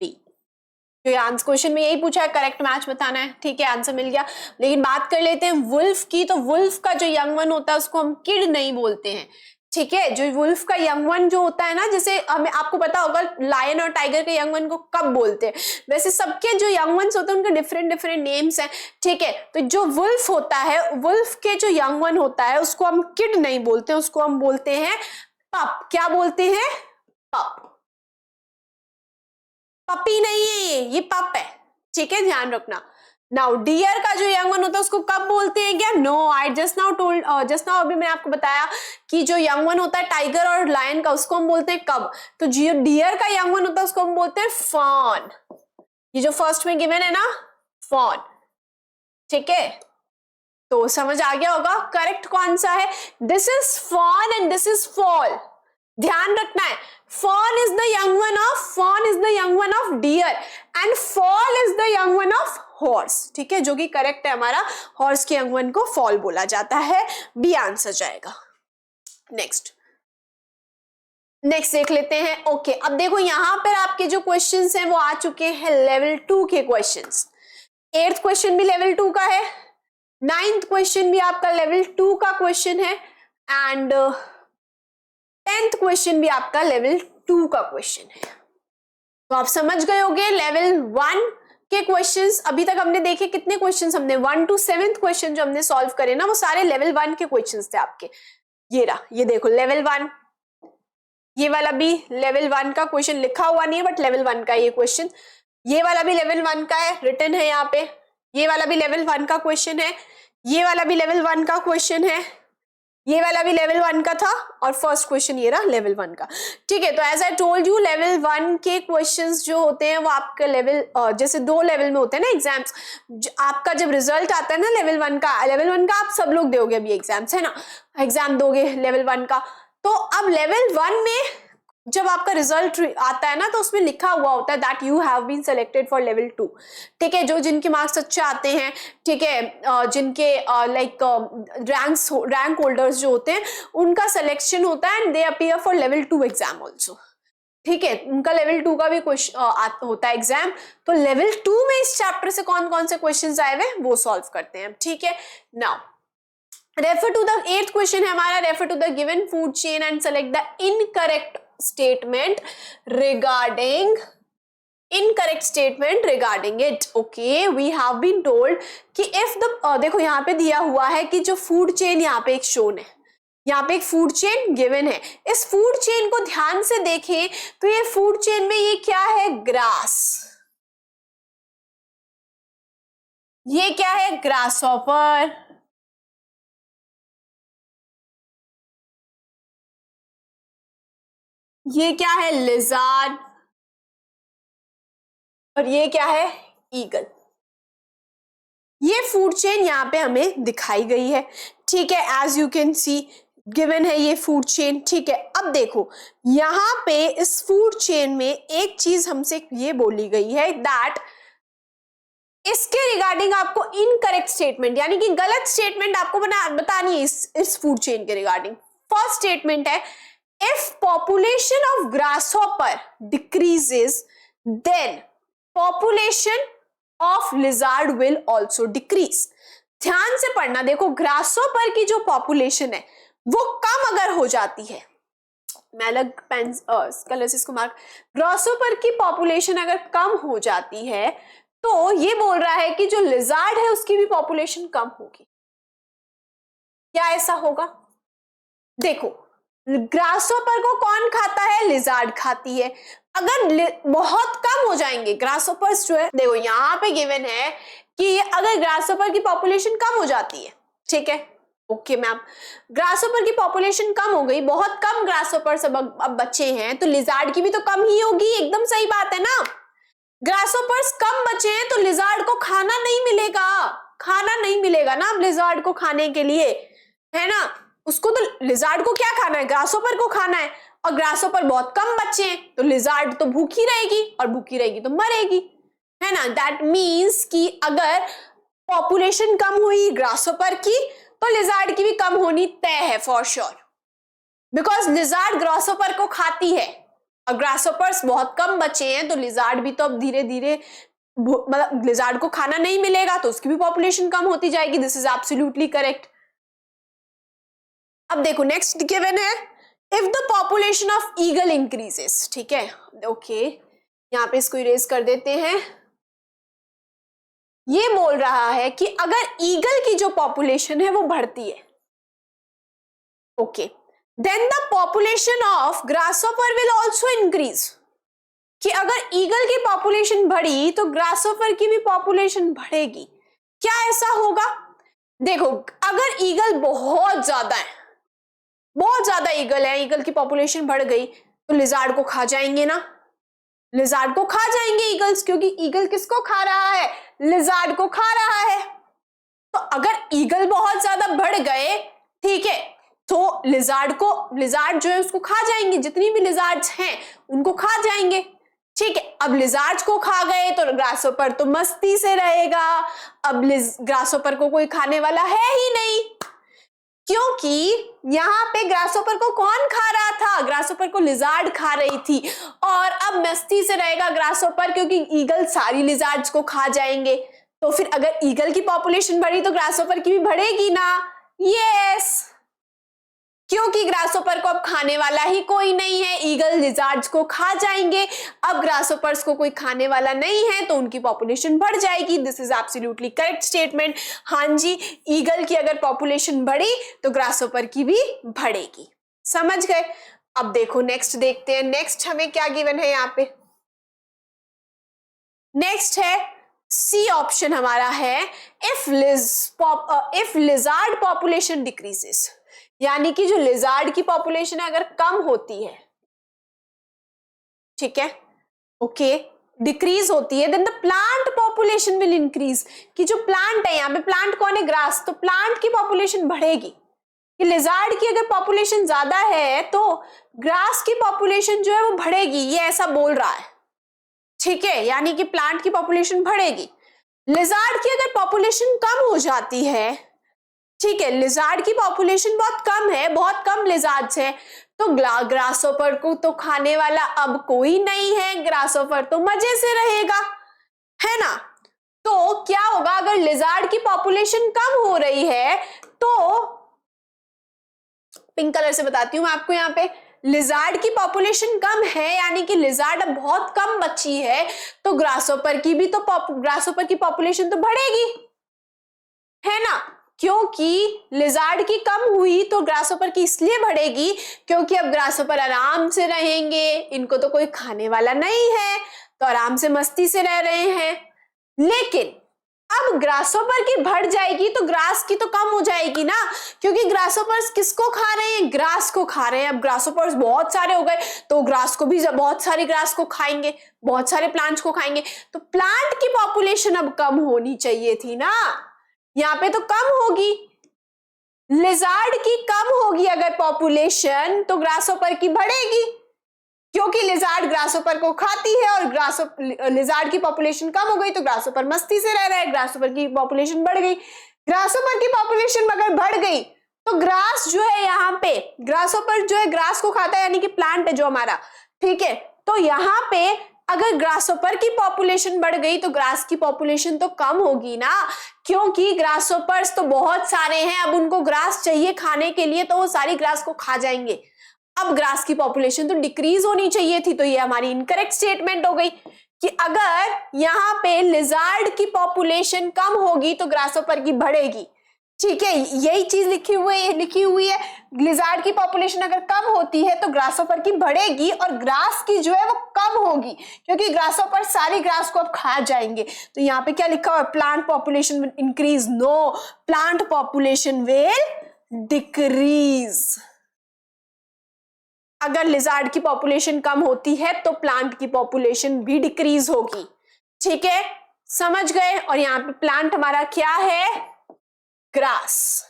तो आंसर क्वेश्चन में यही पूछा है, करेक्ट मैच बताना है, ठीक है, आंसर मिल गया। लेकिन बात कर लेते हैं वुल्फ की, तो वुल्फ का जो यंग वन होता है उसको हम किड नहीं बोलते हैं, ठीक है। जो वुल्फ का यंग वन जो होता है ना, जैसे हमें आपको पता होगा लायन और टाइगर के यंग वन को कब बोलते हैं, वैसे सबके जो यंग वन्स होते हैं उनके डिफरेंट नेम्स हैं, ठीक है। तो जो वुल्फ होता है, वुल्फ के जो यंग वन होता है उसको हम किड नहीं बोलते, उसको हम बोलते हैं पप। क्या बोलते हैं, पप। पपी नहीं है ये पप है, ठीक है, ध्यान रखना। नाउ डियर का जो यंग वन होता है उसको कब बोलते हैं क्या? नो, आई जस्ट नाउ अभी मैंने आपको बताया कि जो यंग वन होता है टाइगर और लायन का, उसको हम बोलते हैं कब। तो जो डियर का यंग वन होता है उसको हम बोलते हैं फॉन। ये जो फर्स्ट में गिवन है ना, फॉन, ठीक है, तो समझ आ गया होगा। करेक्ट कौन सा है? This is fawn and this is fall. ध्यान रखना है, fawn is the young one of deer and fall is the young one of horse, ठीक है, जो कि करेक्ट है हमारा, हॉर्स के young one को fall बोला जाता है, बी आंसर जाएगा। नेक्स्ट देख लेते हैं। ओके, अब देखो यहां पर आपके जो क्वेश्चंस हैं वो आ चुके हैं लेवल 2 के क्वेश्चंस। 8th क्वेश्चन भी लेवल 2 का है, 9th क्वेश्चन भी आपका लेवल 2 का क्वेश्चन है एंड 10th क्वेश्चन भी आपका लेवल 2 का क्वेश्चन है। तो आप समझ गए होंगे लेवल 1 के क्वेश्चंस। अभी तक हमने देखे कितने क्वेश्चंस, हमने 1 to 7th क्वेश्चन जो हमने सॉल्व करे ना, वो सारे लेवल 1 के क्वेश्चंस थे आपके। ये रहा, ये देखो लेवल 1, ये वाला भी लेवल 1 का क्वेश्चन, लिखा हुआ नहीं है बट लेवल 1 का ये क्वेश्चन। ये वाला भी लेवल 1 का है, रिटन है यहाँ पे। ये वाला भी लेवल 1 का क्वेश्चन है, ये वाला भी लेवल 1 का क्वेश्चन है, ये वाला भी लेवल 1 का था और फर्स्ट क्वेश्चन ये रहा लेवल 1 का, ठीक है। तो as I told you, level 1 के क्वेश्चंस जो होते हैं वो आपके लेवल जैसे 2 लेवल में होते हैं ना एग्जाम्स, आपका जब रिजल्ट आता है ना लेवल 1 का आप सब लोग दोगे अभी एग्जाम्स, है ना, एग्जाम दोगे लेवल 1 का। तो अब लेवल 1 में जब आपका रिजल्ट आता है ना, तो उसमें लिखा हुआ होता है that you have been selected for level 2, ठीक है। जो जिनके मार्क्स अच्छे आते हैं, ठीक है, जिनके लाइक रैंक होल्डर्स जो होते हैं उनका सिलेक्शन होता है and they appear for level 2 exam also, ठीक है, उनका लेवल 2 का भी क्वेश्चन होता है एग्जाम। तो लेवल 2 में इस चैप्टर से कौन कौन से क्वेश्चन आए हुए वो सॉल्व करते हैं, ठीक है। Now refer to the 8th question है हमारा, refer to the given food chain and select the incorrect statement regarding it. Okay, we have been told कि if the देखो यहाँ पे दिया हुआ है कि जो फूड चेन यहाँ पे एक शोन है, यहाँ पे एक फूड चेन गिवन है। इस फूड चेन को ध्यान से देखें तो ये फूड चेन में ये क्या है? ग्रास। ये क्या है? ग्रासहॉपर। ये क्या है? लिजार्ड। और ये क्या है? ईगल। ये फूड चेन यहाँ पे हमें दिखाई गई है, ठीक है, as you can see given है ये फूड चेन, ठीक है। अब देखो यहाँ पे इस फूड चेन में एक चीज हमसे ये बोली गई है दैट इसके रिगार्डिंग आपको इनकरेक्ट स्टेटमेंट यानी कि गलत स्टेटमेंट आपको बतानी है इस फूड चेन के रिगार्डिंग। फर्स्ट स्टेटमेंट है if population of grasshopper decreases then population of lizard will also decrease। ध्यान से पढ़ना, देखो ग्रासहॉपर की जो पॉपुलेशन है वो कम अगर हो जाती है, मैं अलग पेन कलर से इसको मार्क, ग्रासहॉपर की पॉपुलेशन अगर कम हो जाती है तो ये बोल रहा है कि जो लिजार्ड है उसकी भी पॉपुलेशन कम होगी। क्या ऐसा होगा? देखो ग्रासहॉपर को कौन खाता है? लिजार्ड खाती है। अगर बहुत कम हो जाएंगे ग्रासहॉपर्स जो है, देखो यहाँ पे गिवन है कि अगर ग्रासहॉपर की पॉपुलेशन कम हो जाती है, ठीक है, ओके मैम, ग्रासहॉपर की पॉपुलेशन कम हो गई, बहुत कम ग्रासहॉपर्स अब बचे हैं, तो लिजार्ड की भी तो कम ही होगी। एकदम सही बात है ना, ग्रासहॉपर्स कम बचे हैं तो लिजार्ड को खाना नहीं मिलेगा ना अब लिजार्ड को खाने के लिए, है ना। उसको तो लिजार्ड को क्या खाना है? ग्रासहॉपर को खाना है, और ग्रासहॉपर बहुत कम बच्चे हैं तो लिजार्ड तो भूखी रहेगी, और भूखी रहेगी तो मरेगी, है ना। दैट मीन्स कि अगर पॉपुलेशन कम हुई ग्रासहॉपर की तो लिजार्ड की भी कम होनी तय है for sure, because lizard grasshopper को खाती है और ग्रासहॉपर्स बहुत कम बचे हैं तो लिजार्ड भी तो अब धीरे धीरे मतलब लिजार्ड को खाना नहीं मिलेगा तो उसकी भी पॉपुलेशन कम होती जाएगी। This is absolutely correct. अब देखो नेक्स्ट गिवन है if the population of eagle increases, ठीक है, ओके, यहां पे इसको इरेज कर देते हैं। ये बोल रहा है कि अगर ईगल की जो पॉपुलेशन है वो बढ़ती है, okay, then the population of grasshopper will also increase. कि अगर ईगल की पॉपुलेशन बढ़ी तो ग्रासहोपर की भी पॉपुलेशन बढ़ेगी। क्या ऐसा होगा? देखो, अगर ईगल बहुत ज्यादा है, बहुत ज्यादा ईगल है, ईगल की पॉपुलेशन बढ़ गई तो लिजार्ड को खा जाएंगे ना, लिजार्ड को खा जाएंगे ईगल्स, क्योंकि ईगल किसको खा रहा है? लिजार्ड को खा रहा है। तो अगर ईगल बहुत ज्यादा बढ़ गए, ठीक है, तो लिजार्ड जो है उसको खा जाएंगे, जितनी भी लिजार्ड्स हैं उनको खा जाएंगे। ठीक है, अब लिजार्ड्स को खा गए तो ग्रासहोपर तो मस्ती से रहेगा। अब ग्रासहोपर को कोई खाने वाला है ही नहीं, क्योंकि यहाँ पे ग्रासहोपर को कौन खा रहा था? ग्रासहोपर को लिजार्ड खा रही थी। और अब मस्ती से रहेगा ग्रासहोपर, क्योंकि ईगल सारी लिजार्ड्स को खा जाएंगे। तो फिर अगर ईगल की पॉपुलेशन बढ़ी तो ग्रासहोपर की भी बढ़ेगी ना? यस, क्योंकि ग्रासहोपर को अब खाने वाला ही कोई नहीं है, ईगल लिजार्ड्स को खा जाएंगे। अब ग्रासहोपर्स को कोई खाने वाला नहीं है तो उनकी पॉपुलेशन बढ़ जाएगी। This is absolutely correct statement. हाँ जी, ईगल की अगर पॉपुलेशन बढ़ी तो ग्रासहोपर की भी बढ़ेगी। समझ गए? अब देखो नेक्स्ट देखते हैं, नेक्स्ट हमें क्या गिवन है यहाँ पे। नेक्स्ट है सी ऑप्शन हमारा है, इफ लिजार्ड पॉपुलेशन डिक्रीजेस, यानी कि जो लिजार्ड की पॉपुलेशन है अगर कम होती है, ठीक है, ओके, डिक्रीज होती है, then the plant population will increase, कि जो प्लांट है, यहाँ पे प्लांट कौन है? ग्रास, तो प्लांट की पॉपुलेशन बढ़ेगी। कि लिजार्ड की अगर पॉपुलेशन ज्यादा है तो ग्रास की पॉपुलेशन जो है वो बढ़ेगी, ये ऐसा बोल रहा है। ठीक है, यानी कि प्लांट की पॉपुलेशन बढ़ेगी। लिजार्ड की अगर पॉपुलेशन कम हो जाती है, ठीक है, लिजार्ड की पॉपुलेशन बहुत कम है, बहुत कम लिजार्ड्स है, तो ग्रासहोपर को तो खाने वाला अब कोई नहीं है, ग्रासहोपर तो मजे से रहेगा, है ना? तो क्या होगा? अगर लिजार्ड की पॉपुलेशन कम हो रही है तो पिंक कलर से बताती हूं मैं आपको, यहाँ पे लिजार्ड की पॉपुलेशन कम है, यानी कि लिजार्ड अब बहुत कम बची है, तो ग्रासहोपर की भी तो ग्रासहोपर की पॉपुलेशन तो बढ़ेगी, है ना? क्योंकि लिजार्ड की कम हुई तो ग्रासहोपर की इसलिए बढ़ेगी क्योंकि अब ग्रासहोपर आराम से रहेंगे, इनको तो कोई खाने वाला नहीं है, तो आराम से मस्ती से रह रहे हैं। लेकिन अब ग्रासहोपर की बढ़ जाएगी तो ग्रास की तो कम हो जाएगी ना, क्योंकि ग्रासहोपर्स किसको खा रहे हैं? ग्रास को खा रहे हैं। अब ग्रासहोपर्स बहुत सारे हो गए तो ग्रास को भी, बहुत सारी ग्रास को खाएंगे, बहुत सारे प्लांट्स को खाएंगे, तो प्लांट की पॉपुलेशन अब कम होनी चाहिए थी ना, यहाँ पे तो कम होगी। लिजार्ड की कम होगी अगर पॉपुलेशन तो ग्रासहोपर की बढ़ेगी, क्योंकि लिजार्ड ग्रासहोपर को खाती है और लिजार्ड की पॉपुलेशन कम हो गई तो ग्रासहोपर मस्ती से रह रहा है, ग्रासहोपर की पॉपुलेशन बढ़ गई। ग्रासहोपर की पॉपुलेशन अगर बढ़ गई तो ग्रास जो है, यहाँ पे ग्रासहोपर जो है ग्रास को खाता है, यानी कि प्लांट है जो हमारा, ठीक है, तो यहाँ पे अगर ग्रासहोपर की पॉपुलेशन बढ़ गई तो ग्रास की पॉपुलेशन तो कम होगी ना, क्योंकि ग्रासहोपर्स तो बहुत सारे हैं, अब उनको ग्रास चाहिए खाने के लिए तो वो सारी ग्रास को खा जाएंगे। अब ग्रास की पॉपुलेशन तो डिक्रीज होनी चाहिए थी, तो ये हमारी इनकरेक्ट स्टेटमेंट हो गई कि अगर यहाँ पे लिजार्ड की पॉपुलेशन कम होगी तो ग्रासहोपर की बढ़ेगी। ठीक है, यही चीज लिखी हुई है, लिजार्ड की पॉपुलेशन अगर कम होती है तो ग्रासहोपर की बढ़ेगी और ग्रास की जो है वो कम होगी, क्योंकि ग्रासहोपर सारी ग्रास को अब खा जाएंगे। तो यहाँ पे क्या लिखा हुआ है? Plant population will increase. No, plant population will decrease. अगर लिजार्ड की पॉपुलेशन कम होती है तो प्लांट की पॉपुलेशन भी डिक्रीज होगी। ठीक है, समझ गए? और यहाँ पे प्लांट हमारा क्या है? ग्रास।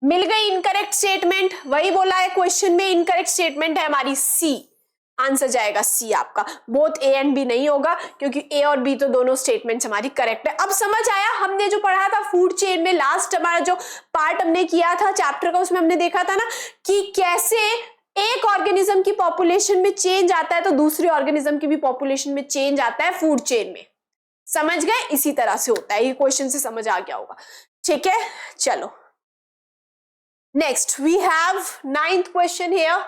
मिल गई इनकरेक्ट स्टेटमेंट, वही बोला है क्वेश्चन में, इनकरेक्ट स्टेटमेंट है हमारी सी, आंसर जाएगा सी आपका। बोथ ए एंड बी नहीं होगा क्योंकि ए और बी तो दोनों स्टेटमेंट्स हमारी करेक्ट है। अब समझ आया? हमने जो पढ़ा था फूड चेन में, लास्ट हमारा जो पार्ट हमने किया था चैप्टर का, उसमें हमने देखा था ना कि कैसे एक ऑर्गेनिज्म की पॉपुलेशन में चेंज आता है तो दूसरे ऑर्गेनिज्म की भी पॉपुलेशन में चेंज आता है फूड चेन में। समझ गए? इसी तरह से होता है, ये क्वेश्चन से समझ आ गया होगा। ठीक है, चलो next we have 9th question here.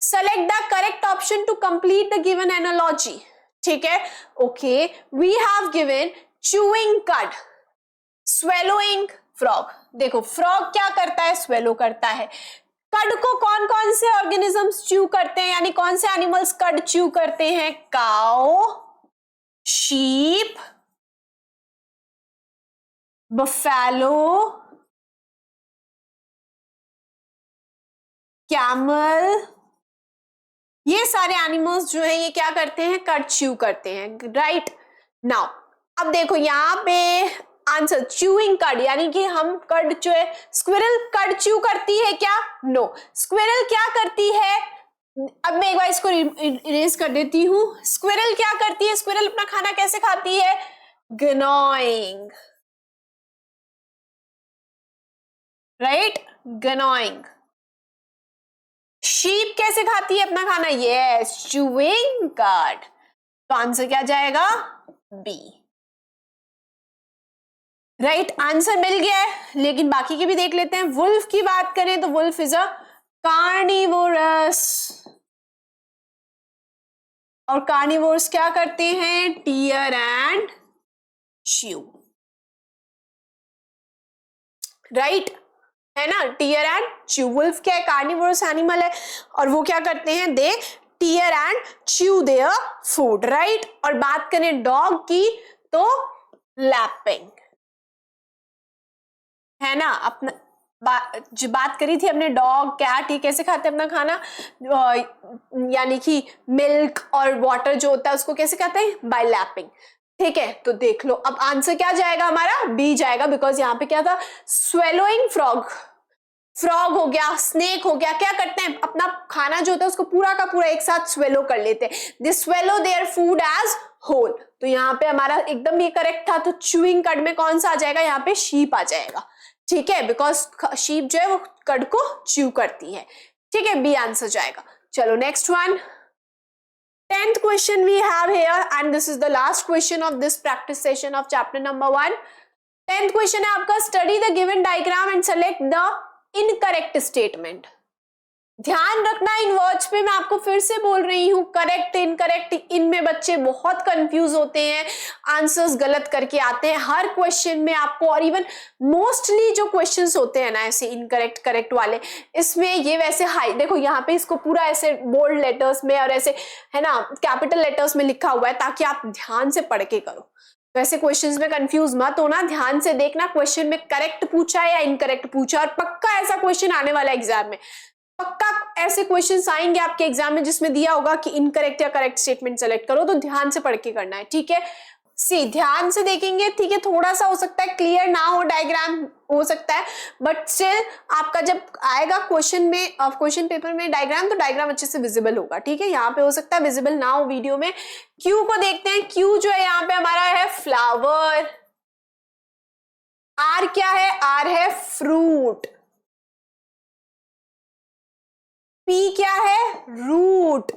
Select the correct option to complete the given analogy. ठीक है, okay, we have given chewing cud, swallowing frog. देखो फ्रॉग क्या करता है? स्वेलो करता है। कर्ड को कौन कौन से ऑर्गेनिजम्स च्यू करते हैं, यानी कौन से एनिमल्स कर्ड च्यू करते हैं? काउ, शीप, बफेलो, कैमल, ये सारे एनिमल्स जो है ये क्या करते हैं? कर्ड च्यू करते हैं, राइट। नाउ अब देखो यहाँ पे आंसर, च्यूइंग कर्ड, यानी कि हम कर्ड जो है, स्क्विरल कर्ड च्यू करती है क्या? नो। स्क्विरल क्या करती है? अब मैं एक बार इसको इरेज कर देती हूं। स्क्विरल क्या करती है? स्क्विरल अपना खाना कैसे खाती है? गनॉइंग, राइट, गनॉइंग। शीप कैसे खाती है अपना खाना? Yes, chewing curd. तो आंसर क्या जाएगा? B, right. आंसर मिल गया है, लेकिन बाकी के भी देख लेते हैं। वुल्फ की बात करें तो वुल्फ इज अ कार्निवोरस, और कार्निवोर्स क्या करते हैं? टीयर एंड च्यू, राइट, है ना, टीयर एंड च्यू। वुल्फ क्या है? कार्निवोरस एनिमल है, और वो क्या करते हैं? They tear and chew their food, right. और बात करें डॉग की तो लैपिंग, है ना। अपना जो बात करी थी हमने, डॉग, कैट, ये कैसे खाते हैं अपना खाना? यानी कि मिल्क और वाटर जो होता है उसको कैसे खाते हैं? बाय लैपिंग, ठीक है। तो देख लो अब आंसर क्या जाएगा हमारा? बी जाएगा, बिकॉज यहाँ पे क्या था? स्वेलोइंग फ्रॉग, फ्रॉग हो गया, स्नेक हो गया, क्या करते हैं? अपना खाना जो होता है उसको पूरा का पूरा एक साथ स्वेलो कर लेते हैं। They swallow their food as whole. तो यहाँ पे हमारा एकदम ये करेक्ट था। तो च्यूइंग कर्ड में कौन सा आ जाएगा? यहाँ पे शीप आ जाएगा, ठीक है, बिकॉज शीप जो है वो कर्ड को च्यू करती है, ठीक है। बी आंसर जाएगा। चलो next one, 10th question we have here, and this is the last question of this practice session of chapter number 1. 10th question है आपका, study the given diagram and select the incorrect statement. ध्यान रखना इन words पे, मैं आपको फिर से बोल रही हूं, करेक्ट, इनकरेक्ट, इनमें बच्चे बहुत कंफ्यूज होते हैं, आंसर्स गलत करके आते हैं हर क्वेश्चन में आपको। और इवन मोस्टली जो क्वेश्चंस होते हैं ना ऐसे इनकरेक्ट करेक्ट वाले, इसमें ये वैसे हाई, देखो यहाँ पे इसको पूरा ऐसे बोल्ड लेटर्स में और ऐसे, है ना, कैपिटल लेटर्स में लिखा हुआ है, ताकि आप ध्यान से पढ़ के करो। वैसे क्वेश्चंस में कंफ्यूज मत होना, ध्यान से देखना क्वेश्चन में करेक्ट पूछा है या इनकरेक्ट पूछा, और पक्का ऐसा क्वेश्चन आने वाला है एग्जाम में, पक्का ऐसे क्वेश्चंस आएंगे आपके एग्जाम में जिसमें दिया होगा कि इनकरेक्ट या करेक्ट स्टेटमेंट सेलेक्ट करो। तो ध्यान से पढ़ के करना है, ठीक है। सी ध्यान से देखेंगे, ठीक है, थोड़ा सा हो सकता है क्लियर ना हो, डायग्राम हो सकता है, बट स्टिल आपका जब आएगा क्वेश्चन में, क्वेश्चन पेपर में डायग्राम, तो डायग्राम अच्छे से विजिबल होगा, ठीक है। यहाँ पे हो सकता है विजिबल ना हो वीडियो में। क्यू को देखते हैं, क्यू जो है यहाँ पे हमारा है फ्लावर। आर क्या है? आर है फ्रूट। पी क्या है? रूट।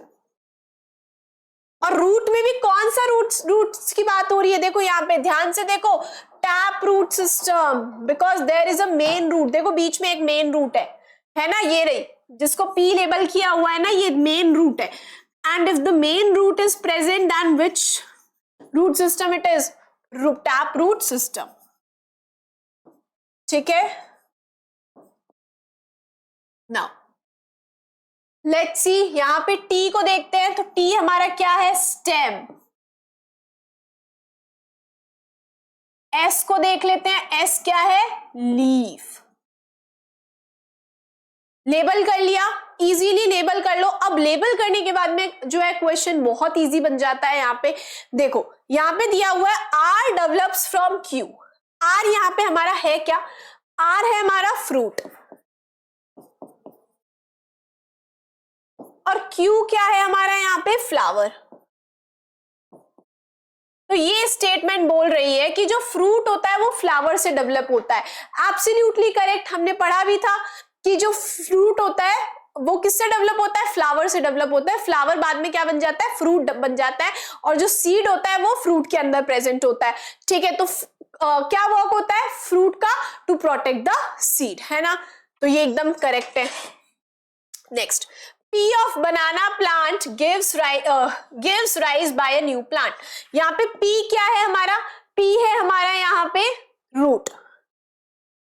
और रूट में भी कौन सा रूट्स की बात हो रही है? देखो यहाँ पे ध्यान से देखो, tap root system, because there is a main root. देखो बीच में एक मेन रूट है ना, ये रही जिसको पी लेबल किया हुआ है ना, ये मेन रूट है। And if the main root is present, then which root system it is? Tap root system, ठीक है। नाउ लेट्स सी, यहां पे टी को देखते हैं, तो टी हमारा क्या है? स्टेम। एस को देख लेते हैं, एस क्या है? लीफ। लेबल कर लिया, इजीली लेबल कर लो। अब लेबल करने के बाद में जो है क्वेश्चन बहुत इजी बन जाता है। यहाँ पे देखो, यहाँ पे दिया हुआ है R develops from Q. R यहाँ पे हमारा है क्या? आर है हमारा फ्रूट, और क्यू क्या है हमारा यहाँ पे? फ्लावर। तो ये स्टेटमेंट बोल रही है कि जो फ्रूट होता है वो फ्लावर से डेवलप होता है। एब्सोल्युटली करेक्ट, हमने पढ़ा भी था कि जो फ्रूट होता है वो किससे डेवलप होता है? फ्लावर से डेवलप होता है। फ्लावर बाद में क्या बन जाता है? फ्रूट बन जाता है, और जो सीड होता है वो फ्रूट के अंदर प्रेजेंट होता है, ठीक है। तो क्या वर्क होता है फ्रूट का? टू प्रोटेक्ट द सीड, है ना। तो ये एकदम करेक्ट है। Next, P of banana plant gives rise by a new plant. यहाँ पे P क्या है हमारा? P है हमारा यहाँ पे रूट,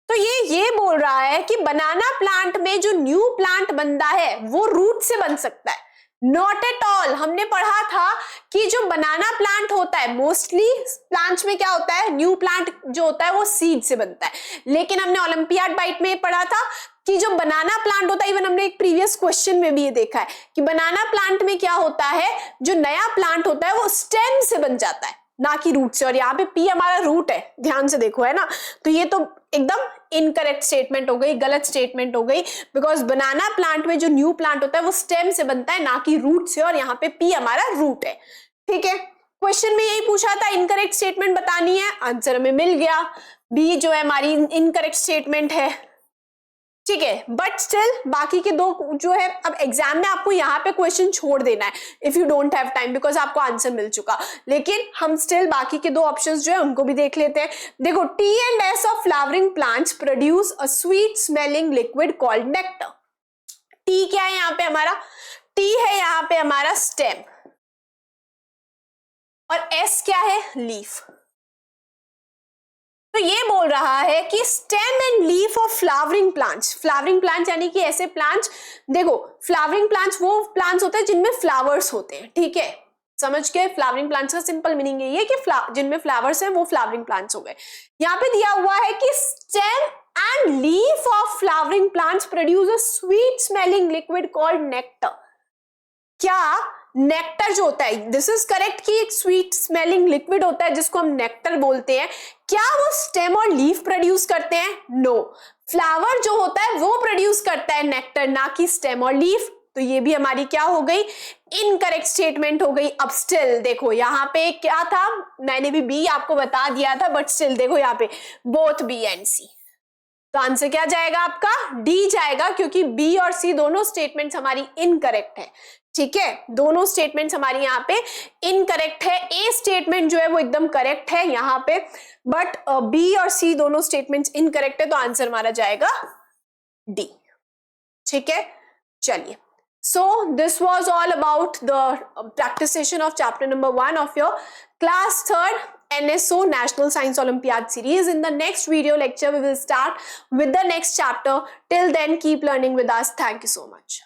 तो ये बोल रहा है कि बनाना प्लांट में जो न्यू प्लांट बनता है वो रूट से बन सकता है। Not at all. हमने पढ़ा था कि जो बनाना प्लांट होता है मोस्टली प्लांट्स में क्या होता है, न्यू प्लांट जो होता है वो सीड से बनता है। लेकिन हमने ओलंपियाड बाइट में पढ़ा था कि जो बनाना प्लांट होता है, इवन हमने एक प्रीवियस क्वेश्चन में भी ये देखा है कि बनाना प्लांट में क्या होता है, जो नया प्लांट होता है वो स्टेम से बन जाता है ना कि रूट से। और यहाँ पे पी हमारा रूट है, ध्यान से देखो, है ना। तो ये तो एकदम इनकरेक्ट स्टेटमेंट हो गई, गलत स्टेटमेंट हो गई, बिकॉज बनाना प्लांट में जो न्यू प्लांट होता है वो स्टेम से बनता है ना कि रूट से, और यहाँ पे पी हमारा रूट है। ठीक है, क्वेश्चन में यही पूछा था, इनकरेक्ट स्टेटमेंट बतानी है, आंसर हमें मिल गया। बी जो है हमारी इनकरेक्ट स्टेटमेंट है। ठीक है, बट स्टिल बाकी के दो जो है, अब एग्जाम में आपको यहाँ पे क्वेश्चन छोड़ देना है if you don't have time, because आपको आंसर मिल चुका। लेकिन हम स्टिल बाकी के दो ऑप्शंस जो है उनको भी देख लेते हैं। देखो, T and S of flowering plants produce a sweet smelling liquid called nectar. T क्या है यहाँ पे हमारा, टी है यहाँ पे हमारा स्टेम, और एस क्या है, लीफ। तो ये बोल रहा है कि stem and leaf of flowering plants यानी कि ऐसे प्लांट्स, देखो फ्लावरिंग प्लांट्स वो प्लांट्स होते हैं जिनमें फ्लावर्स होते हैं। ठीक है, समझ के, फ्लावरिंग प्लांट्स का सिंपल मीनिंग ये है कि जिनमें फ्लावर्स हैं वो फ्लावरिंग प्लांट्स हो गए। यहाँ पे दिया हुआ है कि stem and leaf of flowering plants produce a sweet smelling liquid called nectar. क्या नेक्टर जो होता है, दिस इज करेक्ट कि एक स्वीट स्मेलिंग लिक्विड होता है जिसको हम नेक्टर बोलते हैं, क्या वो स्टेम और लीफ प्रोड्यूस करते हैं? नो, फ्लावर जो होता है वो प्रोड्यूस करता है नेक्टर, ना कि स्टेम और लीफ। तो ये भी हमारी क्या हो गई, इनकरेक्ट स्टेटमेंट हो गई। अब स्टिल देखो यहाँ पे क्या था, मैंने भी बी आपको बता दिया था, बट स्टिल देखो यहाँ पे बोथ बी एंड सी। तो आंसर क्या जाएगा आपका, डी जाएगा, क्योंकि बी और सी दोनों स्टेटमेंट्स हमारी इनकरेक्ट है। ठीक है, दोनों स्टेटमेंट्स हमारी यहाँ पे इनकरेक्ट है। ए स्टेटमेंट जो है वो एकदम करेक्ट है यहाँ पे, बट बी और सी दोनों स्टेटमेंट्स इनकरेक्ट है, तो आंसर हमारा जाएगा डी। ठीक है, चलिए, so this was all about the practice session of chapter number 1 of your class 3rd NSO National Science Olympiad series. In the next video lecture we will start with the next chapter. Till then, keep learning with us. Thank you so much.